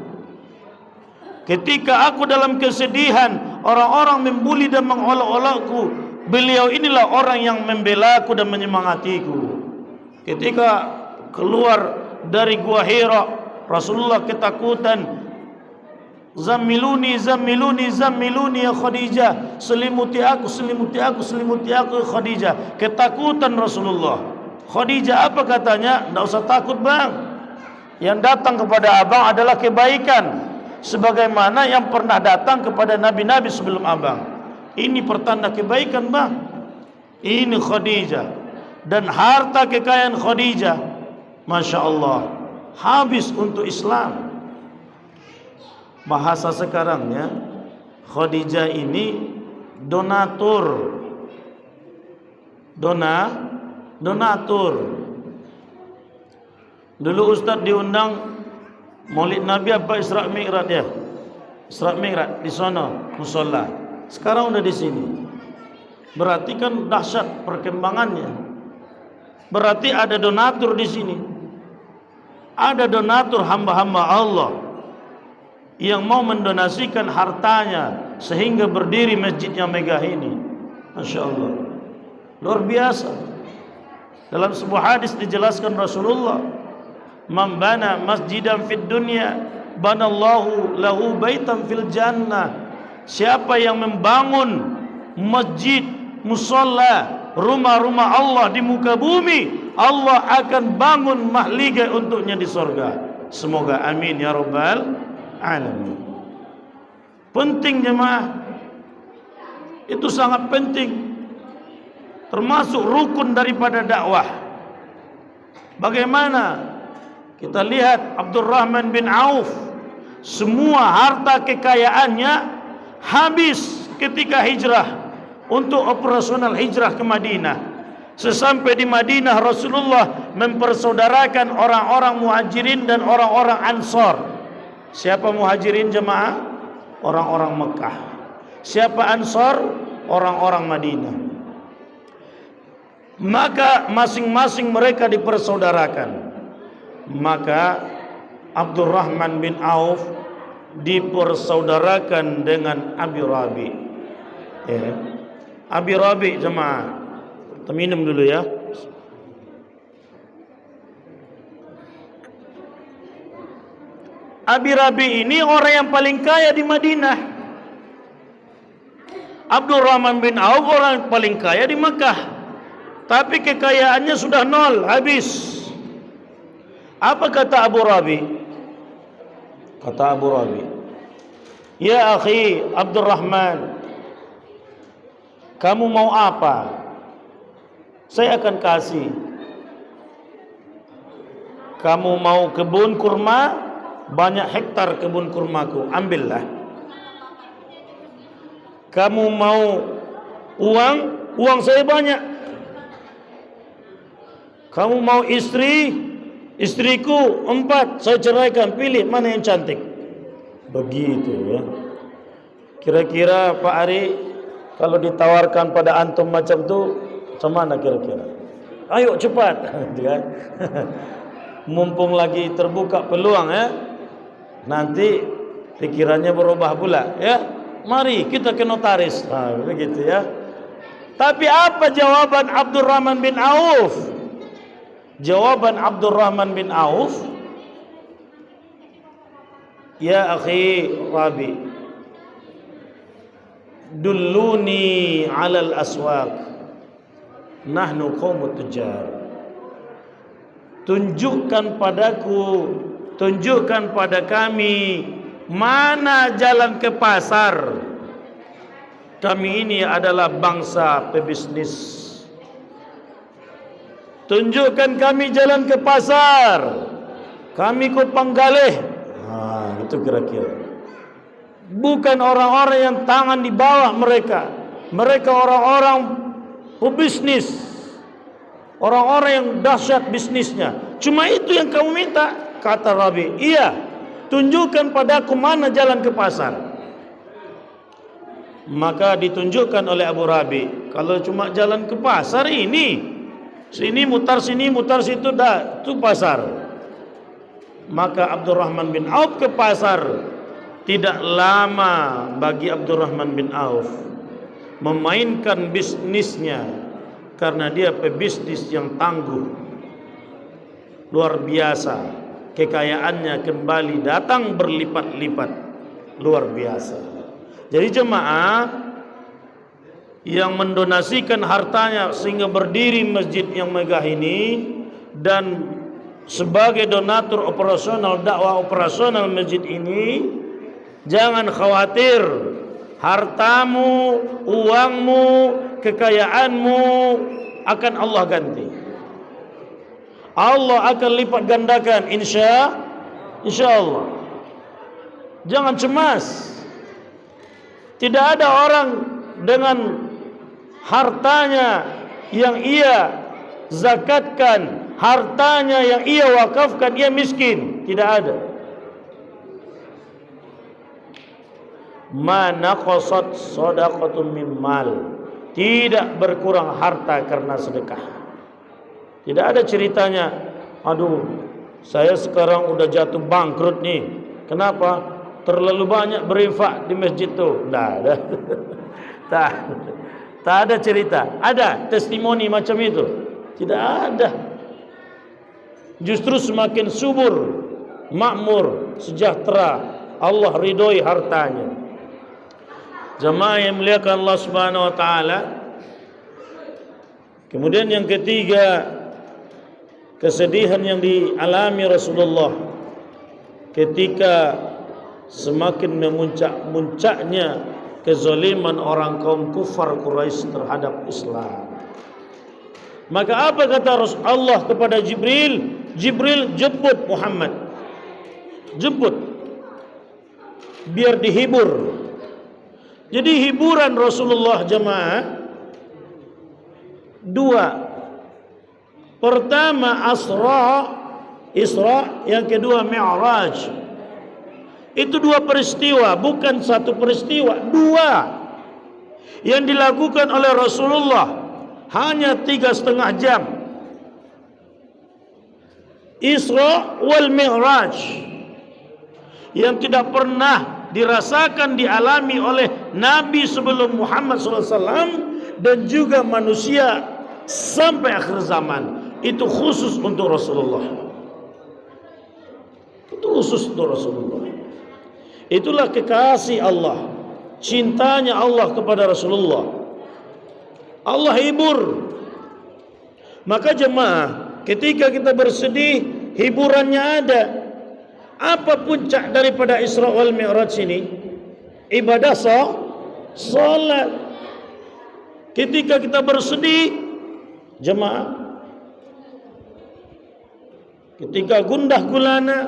Ketika aku dalam kesedihan, orang-orang membuli dan mengolok-olokku, beliau inilah orang yang membelaku dan menyemangatiku. Ketika keluar dari Gua Hira, Rasulullah ketakutan. Zammiluni, zammiluni, zammiluni ya Khadijah. Selimuti aku, selimuti aku, selimuti aku ya Khadijah. Ketakutan Rasulullah. Khadijah apa katanya? Tidak usah takut bang. Yang datang kepada abang adalah kebaikan, sebagaimana yang pernah datang kepada nabi-nabi sebelum abang. Ini pertanda kebaikan bang. Ini Khadijah. Dan harta kekayaan Khadijah, Masya Allah, habis untuk Islam. Bahasa sekarangnya, Khadijah ini donatur. Donatur. Dulu Ustaz diundang Maulid Nabi apa Isra Mi'raj ya? Isra Mi'raj di sana musalla. Sekarang udah di sini. Berarti kan dahsyat perkembangannya. Berarti ada donatur di sini. Ada donatur hamba-hamba Allah yang mau mendonasikan hartanya sehingga berdiri masjidnya megah ini. Masya Allah, luar biasa. Dalam sebuah hadis dijelaskan Rasulullah, man bana masjidan fid dunya banallahu lahu baitan fil jannah. Siapa yang membangun masjid, musalla, rumah-rumah Allah di muka bumi, Allah akan bangun mahligai untuknya di surga. Semoga amin ya rabbal alamin. Penting jemaah, itu sangat penting, termasuk rukun daripada dakwah. Bagaimana kita lihat Abdurrahman bin Auf, semua harta kekayaannya habis ketika hijrah untuk operasional hijrah ke Madinah. Sesampai di Madinah, Rasulullah mempersaudarakan orang-orang Muhajirin dan orang-orang Ansor. Siapa Muhajirin jemaah? Orang-orang Mekah. Siapa Ansor? Orang-orang Madinah. Maka masing-masing mereka dipersaudarakan. Maka Abdurrahman bin Auf dipersaudarakan dengan Abi Rabi. Ya. Abi Rabi jemaah. Kita minum dulu ya. Abi Rabi ini orang yang paling kaya di Madinah. Abdurrahman bin Auf orang yang paling kaya di Makkah. Tapi kekayaannya sudah nol, habis. Apa kata Abu Rabi? Kata Abu Rabi, ya akhi Abdurrahman, kamu mau apa? Saya akan kasih. Kamu mau kebun kurma, banyak hektar kebun kurmaku, ambillah. Kamu mau uang, uang saya banyak. Kamu mau istri, istriku 4, saya ceraikan, pilih mana yang cantik. Begitu ya. Kira-kira Pak Ari, kalau ditawarkan pada antum macam itu, Macam mana kira-kira? Ayo cepat. Mumpung lagi terbuka peluang ya. Nanti pikirannya berubah pula ya. Mari kita ke notaris. Nah, begitu ya. Tapi apa jawaban Abdurrahman bin Auf? Jawaban Abdurrahman bin Auf, ya akhi Rabi, dulluni alal aswaq, nahnu qaumut tujar. Tunjukkan pada kami mana jalan ke pasar. Kami ini adalah bangsa pebisnis. Tunjukkan kami jalan ke pasar. Kami ku panggalih. Itu kira-kira. Bukan orang-orang yang tangan di bawah mereka. Mereka orang-orang pebisnis. Orang-orang yang dahsyat bisnisnya. Cuma itu yang kamu minta, kata Rabi. Iya, tunjukkan padaku mana jalan ke pasar. Maka ditunjukkan oleh Abu Rabi, kalau cuma jalan ke pasar ini, sini mutar situ, dah itu pasar. Maka Abdurrahman bin Auf ke pasar. Tidak lama bagi Abdurrahman bin Auf memainkan bisnisnya, karena dia pebisnis yang tangguh, luar biasa. Kekayaannya kembali datang berlipat-lipat, luar biasa. Jadi jemaah yang mendonasikan hartanya sehingga berdiri masjid yang megah ini, dan sebagai donatur operasional, dakwah operasional masjid ini, jangan khawatir, hartamu, uangmu, kekayaanmu akan Allah ganti. Allah akan lipat gandakan, insya Allah. Jangan cemas. Tidak ada orang dengan hartanya yang ia zakatkan, hartanya yang ia wakafkan, ia miskin. Tidak ada. Ma naqasat shadaqatun min mal. Tidak berkurang harta karena sedekah. Tidak ada ceritanya, aduh, saya sekarang udah jatuh bangkrut nih. Kenapa? Terlalu banyak berinfak di masjid tu. Tidak ada. Tak ada cerita. Ada testimoni macam itu? Tidak ada. Justru semakin subur, makmur, sejahtera, Allah ridhoi hartanya. Jemaah yang muliakan Allah Subhanahu wa taala. Kemudian yang ketiga, kesedihan yang dialami Rasulullah ketika semakin memuncak-muncaknya kezaliman orang kaum kufar Quraisy terhadap Islam. Maka apa kata Allah kepada Jibril? Jibril, jemput Muhammad, jemput, biar dihibur. Jadi hiburan Rasulullah jemaah dua. Pertama Isra, yang kedua Mi'raj. Itu dua peristiwa, bukan satu peristiwa, dua yang dilakukan oleh Rasulullah hanya 3,5 jam. Isra wal Mi'raj yang tidak pernah dirasakan, dialami oleh Nabi sebelum Muhammad SAW dan juga manusia sampai akhir zaman. Itu khusus untuk Rasulullah. Itu khusus untuk Rasulullah. Itulah kekasih Allah, cintanya Allah kepada Rasulullah. Allah hibur. Maka jemaah, ketika kita bersedih, hiburannya ada. Apa puncak daripada Isra wal Mi'raj ini? Ibadah salat. Ketika kita bersedih, jemaah, ketika gundah gulana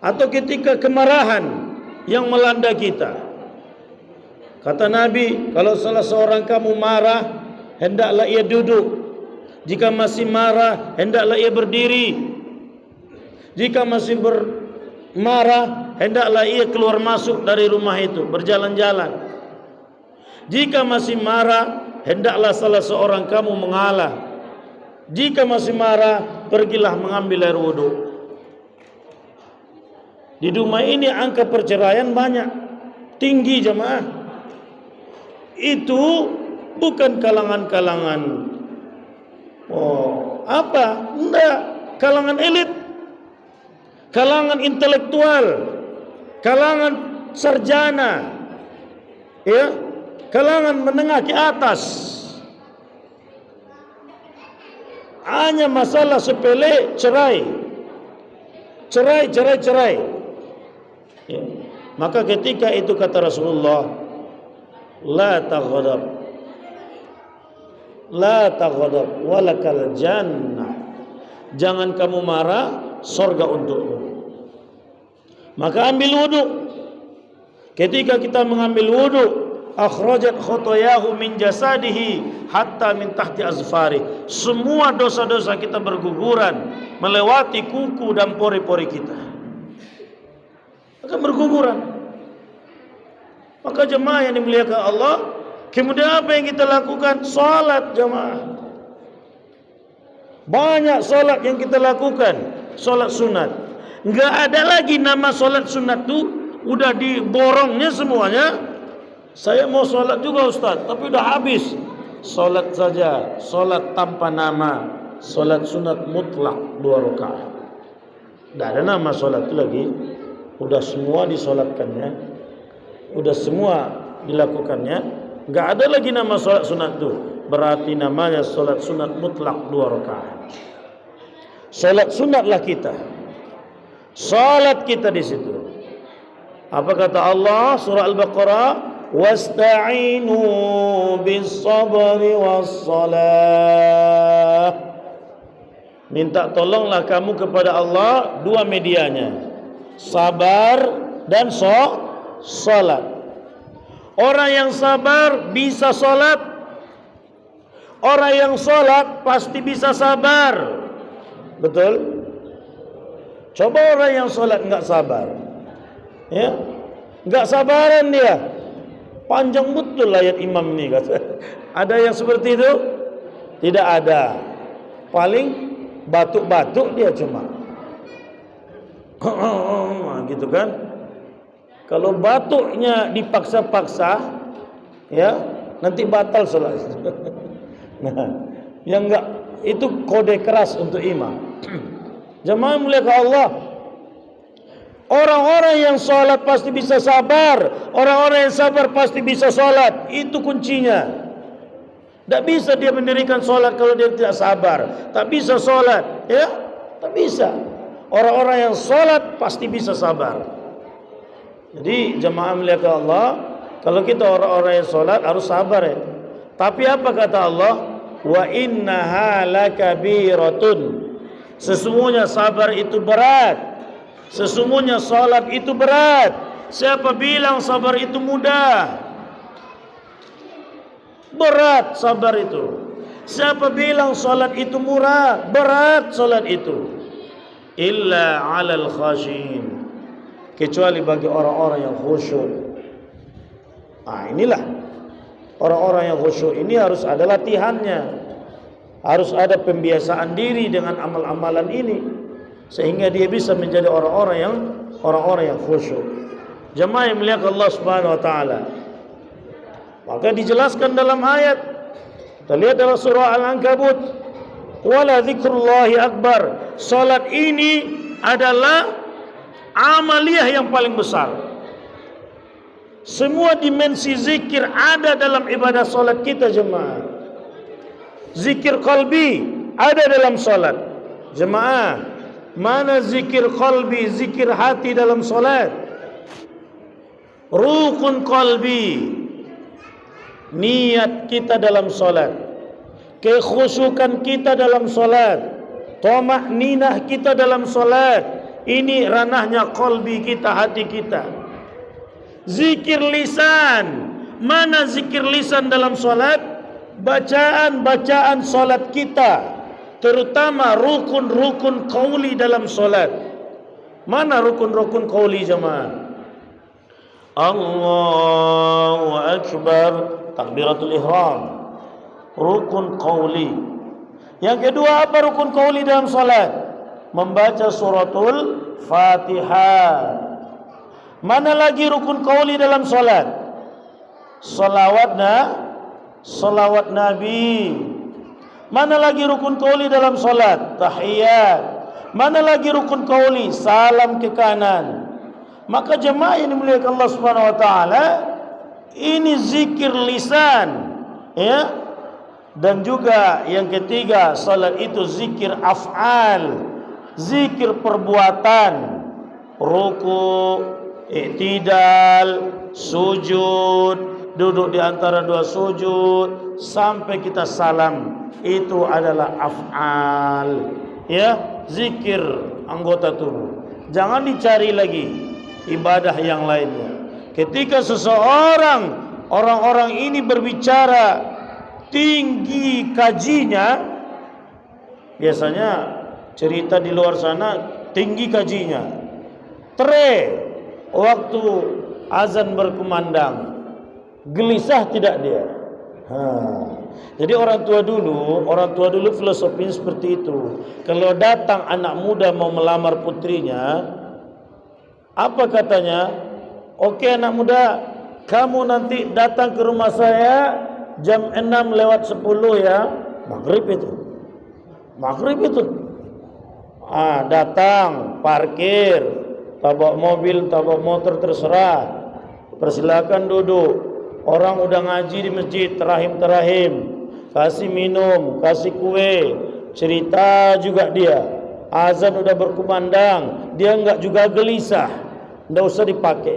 atau ketika kemarahan yang melanda kita, kata Nabi, kalau salah seorang kamu marah, hendaklah ia duduk. Jika masih marah, hendaklah ia berdiri. Jika masih marah, hendaklah ia keluar masuk dari rumah itu, berjalan-jalan. Jika masih marah, hendaklah salah seorang kamu mengalah. Jika masih marah, pergilah mengambil air wudhu. Di rumah ini angka perceraian banyak, tinggi jemaah. Itu bukan kalangan-kalangan enggak, kalangan elit, kalangan intelektual, kalangan sarjana, ya, kalangan menengah ke atas. Hanya masalah sepele, cerai. Ya. Maka ketika itu kata Rasulullah, la taghdab walakal jannah. Jangan kamu marah, surga untukmu. Maka ambil wudu. Ketika kita mengambil wudu, akhrajat khotoyahu min jasadihi hatta min tahti azfari. Semua dosa-dosa kita berguguran melewati kuku dan pori-pori kita. Akan berguguran. Maka jemaah yang dimuliakan Allah, kemudian apa yang kita lakukan? Salat jemaah. Banyak salat yang kita lakukan, salat sunat. Enggak ada lagi nama salat sunat tu, udah diborongnya semuanya. Saya mau salat juga Ustaz, tapi udah habis. Salat saja, salat tanpa nama, salat sunat mutlak 2 rakaat. Tidak ada nama salat itu lagi. Udah semua disolatkannya, udah semua dilakukannya. Enggak ada lagi nama salat sunat itu. Berarti namanya salat sunat mutlak 2 rakaat. Salat sunatlah kita. Salat kita di situ. Apa kata Allah surah Al-Baqarah? Wasta'inu bis-sabri was-salah. Minta tolonglah kamu kepada Allah, 2 medianya. Sabar dan salat. Orang yang sabar bisa salat. Orang yang salat pasti bisa sabar. Betul? Coba orang yang salat enggak sabar. Ya? Enggak sabaran dia. Panjang betul ayat imam ini kata. Ada yang seperti itu? Tidak ada. Paling batuk-batuk dia cuma. Gitu kan? Kalau batuknya dipaksa-paksa, ya, nanti batal salat. Nah, yang enggak itu kode keras untuk imam. Jemaah muliakan Allah. Orang-orang yang salat pasti bisa sabar. Orang-orang yang sabar pasti bisa salat. Itu kuncinya. Tak bisa dia mendirikan salat kalau dia tidak sabar. Tak bisa salat, ya? Tak bisa. Orang-orang yang salat pasti bisa sabar. Jadi jemaah muliakan Allah, kalau kita orang-orang yang salat harus sabar ya. Tapi apa kata Allah? Wa innaha lakabiratun. Sesungguhnya sabar itu berat. Sesungguhnya salat itu berat. Siapa bilang sabar itu mudah? Berat sabar itu. Siapa bilang salat itu murah? Berat salat itu. Illa 'alal khashin. Kecuali bagi orang-orang yang khusyuk. Inilah orang-orang yang khusyuk ini harus ada latihannya. Harus ada pembiasaan diri dengan amal-amalan ini sehingga dia bisa menjadi orang-orang yang khusyuk. Jemaah yang muliakan Allah Subhanahu wa taala. Maka dijelaskan dalam ayat. Kita lihat dalam surah Al-Ankabut, wala dzikrullahi akbar. Salat ini adalah amaliyah yang paling besar. Semua dimensi zikir ada dalam ibadah salat kita jemaah. Zikir qalbi ada dalam salat. Jemaah, mana zikir qalbi, zikir hati dalam salat? Rukun qalbi, niat kita dalam salat, kekhusyukan kita dalam salat, thama'ninah kita dalam salat. Ini ranahnya qalbi kita, hati kita. Zikir lisan, mana zikir lisan dalam salat? Bacaan-bacaan salat kita, terutama rukun-rukun qauli dalam salat. Mana rukun-rukun qauli jemaah? Allahu akbar, takbiratul ihram. rukun qauli. Yang kedua, apa rukun qauli dalam salat? Membaca suratul Fatihah. Mana lagi rukun qauli dalam salat? Salawat Nabi. Mana lagi rukun qauli dalam salat? Tahiyat. Mana lagi rukun qauli? Salam ke kanan. Maka jemaah yang dimuliakan Allah Subhanahu wa taala, ini zikir lisan, ya. Dan juga yang ketiga, salat itu zikir af'al, zikir perbuatan, ruku, i'tidal, sujud, duduk di antara dua sujud sampai kita salam, itu adalah af'al, ya, zikir anggota tubuh. Jangan dicari lagi ibadah yang lainnya. Ketika orang-orang ini berbicara tinggi kajinya, biasanya cerita di luar sana tinggi kajinya. Waktu azan berkumandang, gelisah tidak dia? Jadi orang tua dulu filosofinya seperti itu. Kalau datang anak muda mau melamar putrinya, apa katanya? Oke anak muda, kamu nanti datang ke rumah saya jam 6:10 ya. Maghrib itu. Datang, parkir, tabak mobil, tabak motor terserah. Persilakan duduk. Orang udah ngaji di masjid, terahim. Kasih minum, kasih kue, cerita juga dia. Azan udah berkumandang, dia enggak juga gelisah. Nggak usah dipakai.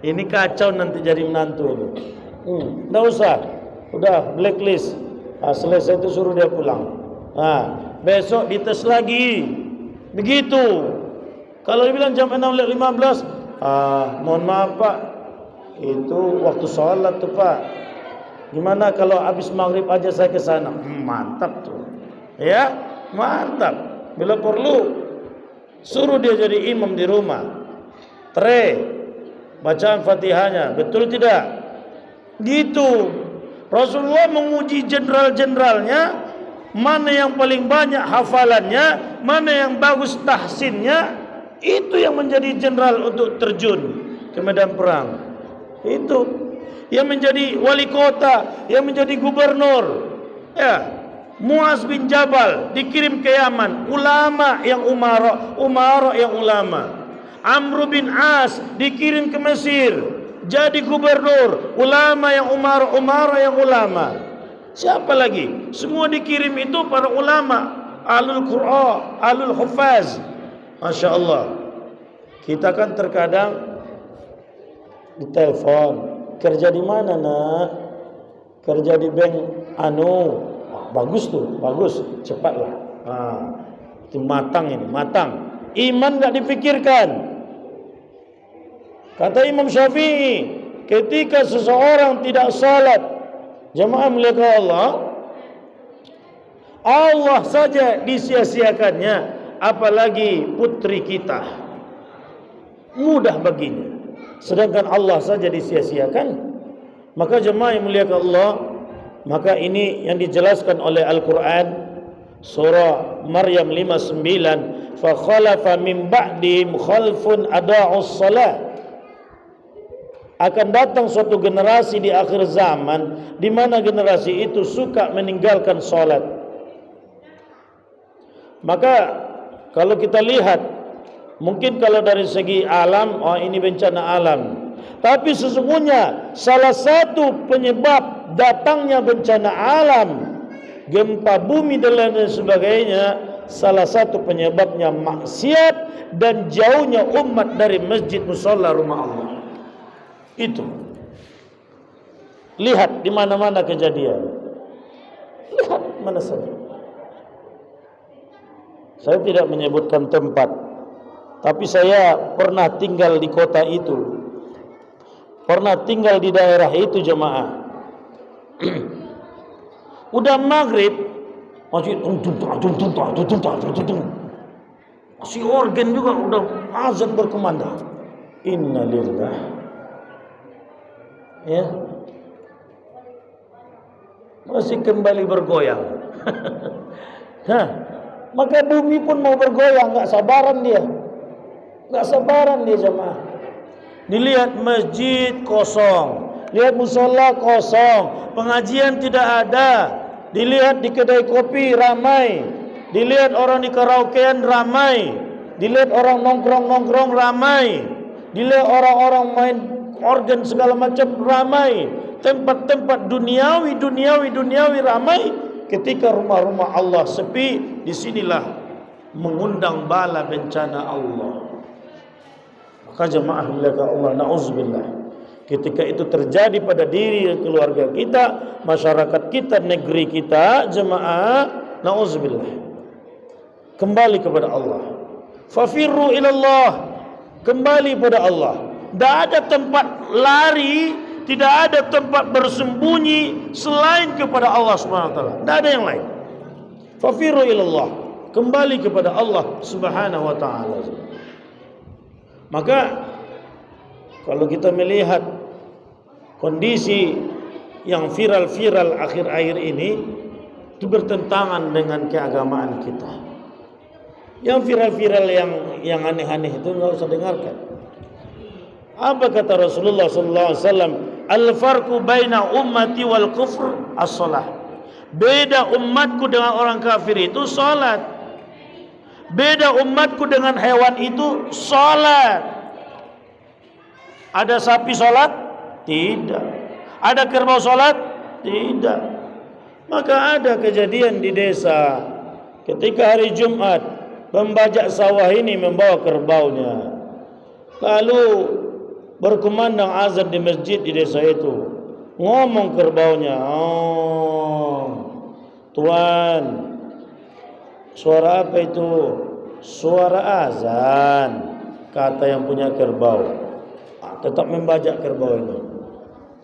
Ini kacau nanti jadi menantu ini. Nggak usah. Udah blacklist. Selesai itu suruh dia pulang. Besok dites lagi. Begitu. Kalau dia bilang jam 6:15, mohon maaf Pak, itu waktu sholat tuh Pak. Gimana kalau habis maghrib aja saya ke sana? Mantap tuh. Ya, mantap. Bila perlu suruh dia jadi imam di rumah. Bacaan Fatihahnya, betul tidak? Gitu. Rasulullah menguji jenderal-jenderalnya, mana yang paling banyak hafalannya, mana yang bagus tahsinnya, itu yang menjadi jenderal untuk terjun ke medan perang. Itu yang menjadi wali kota, yang menjadi gubernur. Ya, Muaz bin Jabal dikirim ke Yaman, ulama yang umara yang ulama. Amr bin As dikirim ke Mesir, jadi gubernur, ulama yang umara yang ulama. Siapa lagi? Semua dikirim itu para ulama, ahlul Qur'an, ahlul hufaz. Masya Allah. Kita kan terkadang ditelepon, kerja di mana nak? Kerja di bank bagus tuh, bagus, cepatlah. Itu matang ini, matang. Iman enggak dipikirkan. Kata Imam Syafi'i, ketika seseorang tidak salat, jemaah muliakan Allah saja disia-siakannya, apalagi putri kita. Mudah baginya. Sedangkan Allah saja disia-siakan. Maka jemaah yang muliakan Allah, maka ini yang dijelaskan oleh Al-Quran surah Maryam 59, fa khalafa min ba'dihim khalfun ada'us salat. Akan datang suatu generasi di akhir zaman di mana generasi itu suka meninggalkan salat. Maka kalau kita lihat, mungkin kalau dari segi alam, ini bencana alam. Tapi sesungguhnya salah satu penyebab datangnya bencana alam, gempa bumi dan lain sebagainya, salah satu penyebabnya maksiat dan jauhnya umat dari masjid musalla rumah Allah. Itu. Lihat di mana-mana kejadian. Lihat mana saja. Saya tidak menyebutkan tempat, tapi saya pernah tinggal di kota itu. Pernah tinggal di daerah itu jemaah. Udah maghrib, masih si organ juga udah azan berkumandang. Innalillah. Ya. masih kembali bergoyang. Hah, maka bumi pun mau bergoyang, enggak sabaran dia. Enggak sabaran dia jemaah. Dilihat masjid kosong, lihat musola kosong, pengajian tidak ada. Dilihat di kedai kopi ramai, dilihat orang di karaokean ramai, dilihat orang nongkrong-nongkrong ramai, dilihat orang-orang main organ segala macam ramai, tempat-tempat duniawi ramai. Ketika rumah-rumah Allah sepi, disinilah mengundang bala bencana Allah. Maka jemaah milik Allah, na'udzubillah, ketika itu terjadi pada diri keluarga kita, masyarakat kita, negeri kita, jemaah, na'udzubillah, kembali kepada Allah. Fafirru ilallah, kembali pada Allah. Tidak ada tempat lari, tidak ada tempat bersembunyi selain kepada Allah Subhanahu wa taala. Tidak ada yang lain. Fafirru ilallah, kembali kepada Allah Subhanahu wa taala. Maka kalau kita melihat kondisi yang viral-viral akhir-akhir ini, itu bertentangan dengan keagamaan kita. Yang viral-viral yang aneh-aneh itu enggak usah dengarkan. Apa kata Rasulullah sallallahu alaihi wasallam? Al-farqu baina ummati wal kufr as-shalah. Beda umatku dengan orang kafir itu salat. Beda umatku dengan hewan itu salat. Ada sapi salat? Tidak. Ada kerbau salat? Tidak. Maka ada kejadian di desa ketika hari Jumat, pembajak sawah ini membawa kerbaunya. Lalu berkumandang azan di masjid di desa itu. Ngomong kerbaunya, "Oh, Tuan, suara apa itu?" "Suara azan," kata yang punya kerbau. Tetap membajak kerbau itu.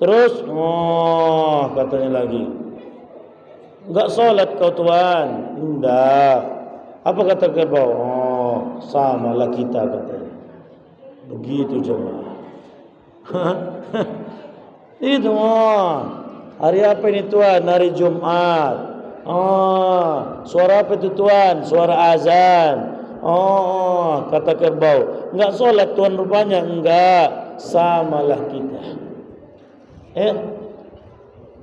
Terus, "Oh," katanya lagi, "enggak sholat kau Tuan?" "Enggak." Apa kata kerbau? "Oh, samalah kita," katanya. Begitu jemaah. Itu, hari apa ini Tuan? Hari Jumat. Suara apa itu Tuan? Suara azan. Kata kerbau, enggak sholat Tuan rupanya. Enggak, samalah kita.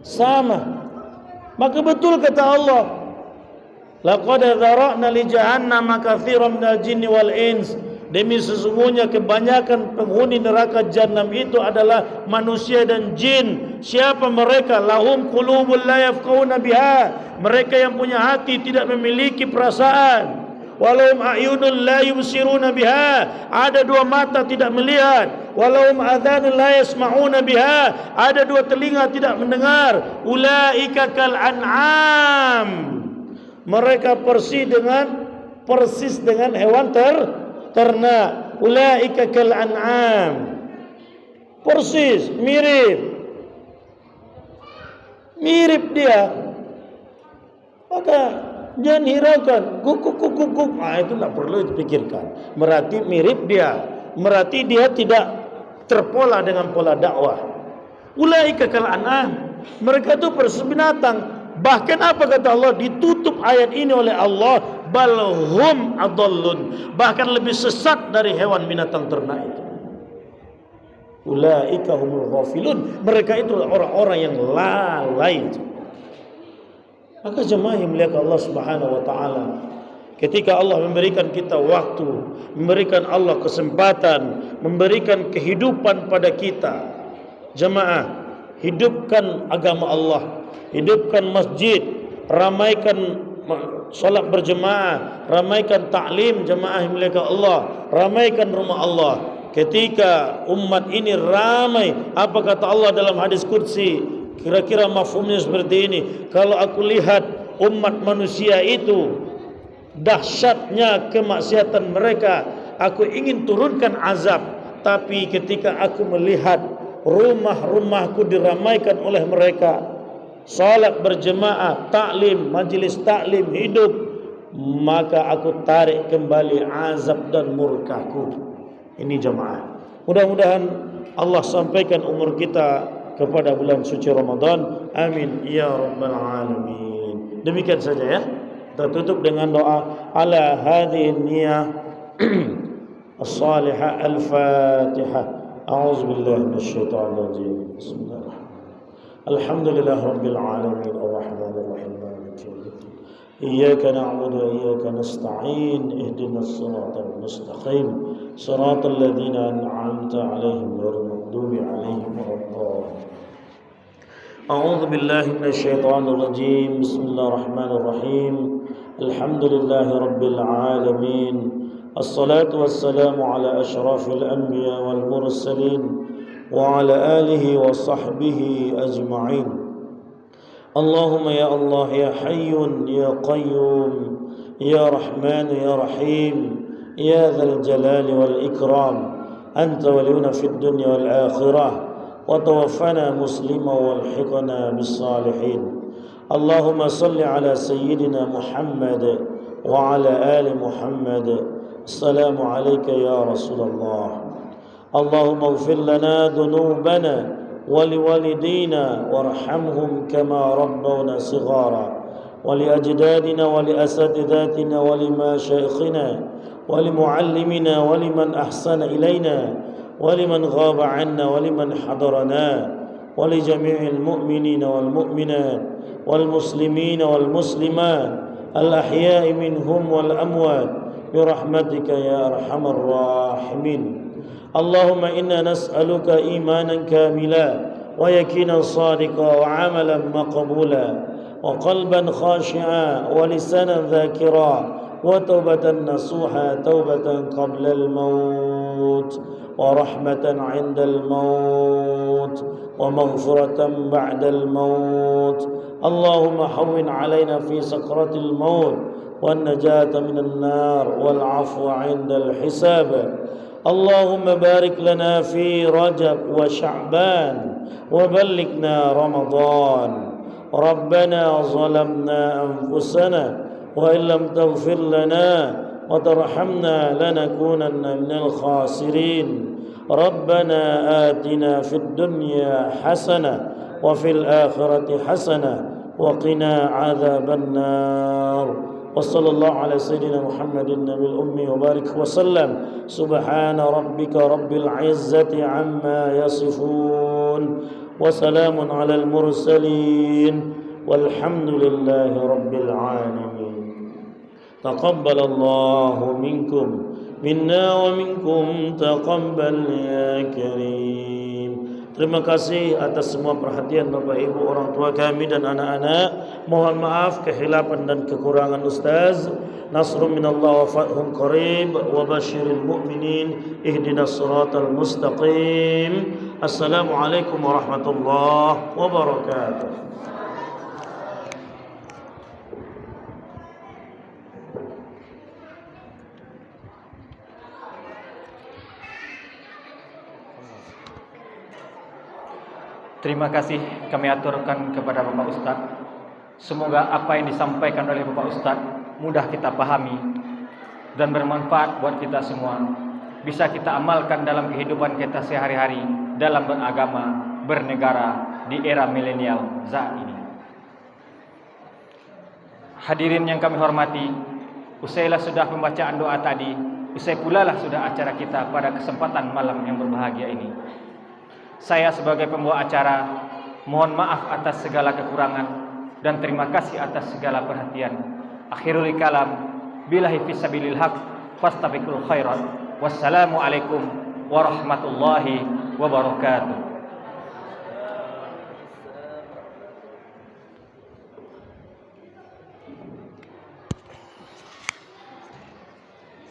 Sama. Maka betul kata Allah, laqad dzara'na li jahannama katsiran minal jinni wal ins. Demi sesungguhnya kebanyakan penghuni neraka jahanam itu adalah manusia dan jin. Siapa mereka? Lahum qulubun la yafqahuna biha. Mereka yang punya hati tidak memiliki perasaan. Walahum a'yunun la yubsiruna biha. Ada dua mata tidak melihat. Walahum adhanun la yasma'una biha. Ada dua telinga tidak mendengar. Ulaika kal an'am. Mereka persis dengan hewan ternak. Ulaika kal an'am. Persis, mirip dia. Maka jangan hiraukan guguk. Itu tidak perlu dipikirkan. Berarti mirip dia. Berarti dia tidak terpola dengan pola dakwah. Ulaika kal an'am. Mereka itu persis binatang. Bahkan apa kata Allah? Ditutup ayat ini oleh Allah, balhum adallun. Bahkan lebih sesat dari hewan binatang ternak itu. Ulaika humul ghafilun. Mereka itu orang-orang yang lalai. Maka jemaah yang mulia Allah Subhanahu wa taala, ketika Allah memberikan kita waktu, memberikan Allah kesempatan, memberikan kehidupan pada kita, jemaah, hidupkan agama Allah, hidupkan masjid, ramaikan solat berjemaah, ramaikan ta'lim jemaah yang mulia Allah, ramaikan rumah Allah. Ketika umat ini ramai, apa kata Allah dalam hadis qudsi? Kira-kira mafhumnya seperti ini. Kalau aku lihat umat manusia itu dahsyatnya kemaksiatan mereka, aku ingin turunkan azab. Tapi ketika aku melihat rumah-rumahku diramaikan oleh mereka, salat berjemaah, taklim, majlis taklim hidup, maka aku tarik kembali azab dan murkaku. Ini jemaah. Mudah-mudahan Allah sampaikan umur kita kepada bulan suci Ramadan. Amin ya rabbal alamin. Demikian saja ya. Kita tutup dengan doa ala hadhihi niyah as-salihah al-Fatihah. A'udzu billahi minasyaitonir rajim. Bismillahirrahmanirrahim. Alhamdulillah rabbil alamin arrahmanir rahim maliki yaumiddin. إياك نعبد وإياك نستعين اهدنا الصراط المستقيم صراط الذين أنعمت عليهم غير المغضوب عليهم ولا الضالين. أعوذ بالله من الشيطان الرجيم. بسم الله الرحمن الرحيم. الحمد لله رب العالمين. الصلاة والسلام على أشرف الأنبياء والمرسلين وعلى آله وصحبه أجمعين. اللهم يا الله يا حي يا قيوم يا رحمن يا رحيم يا ذا الجلال والإكرام أنت ولينا في الدنيا والآخرة وتوفنا مسلما والحقنا بالصالحين. اللهم صل على سيدنا محمد وعلى آل محمد. السلام عليك يا رسول الله. اللهم اغفر لنا ذنوبنا ولوالدينا وارحمهم كما ربونا صغارا ولأجدادنا ولأساتذتنا ولمشايخنا ولمعلمنا ولمن أحسن إلينا ولمن غاب عنا ولمن حضرنا ولجميع المؤمنين والمؤمنات والمسلمين والمسلمات الأحياء منهم والأموات برحمتك يا أرحم الراحمين. اللهم إنا نسألك إيمانا كاملا ويقينا صادقا وعملا مقبولا وقلبا خاشعا ولسانا ذاكرا وتوبة نصوحا توبة قبل الموت ورحمة عند الموت ومغفرة بعد الموت. اللهم هون علينا في سكرة الموت والنجاة من النار والعفو عند الحساب. اللهم بارك لنا في رجب وشعبان وبلغنا رمضان. ربنا ظلمنا أنفسنا وإن لم تغفر لنا وترحمنا لنكونن من الخاسرين. ربنا آتنا في الدنيا حسنة وفي الآخرة حسنة وقنا عذاب النار. وصلى الله على سيدنا محمد النبي الأمي وبارك وسلم. سبحان ربك رب العزة عما يصفون وسلام على المرسلين والحمد لله رب العالمين. تقبل الله منكم منا ومنكم تقبل يا كريم. Terima kasih atas semua perhatian Bapak Ibu, orang tua kami dan anak-anak. Mohon maaf kehilapan dan kekurangan Ustaz. Nasrun minallah wa fathun qarib wa basyiril mu'minin ihdinas siratal mustaqim. Assalamualaikum warahmatullahi wabarakatuh. Terima kasih kami aturkan kepada Bapak Ustaz. Semoga apa yang disampaikan oleh Bapak Ustaz mudah kita pahami dan bermanfaat buat kita semua. Bisa kita amalkan dalam kehidupan kita sehari-hari dalam beragama, bernegara di era milenial saat ini. Hadirin yang kami hormati, usailah sudah pembacaan doa tadi, usai pula lah sudah acara kita pada kesempatan malam yang berbahagia ini. Saya sebagai pembawa acara mohon maaf atas segala kekurangan dan terima kasih atas segala perhatian. Akhirul kalam billahi fisabilil haq fastabiqul khairat. Wassalamualaikum warahmatullahi wabarakatuh.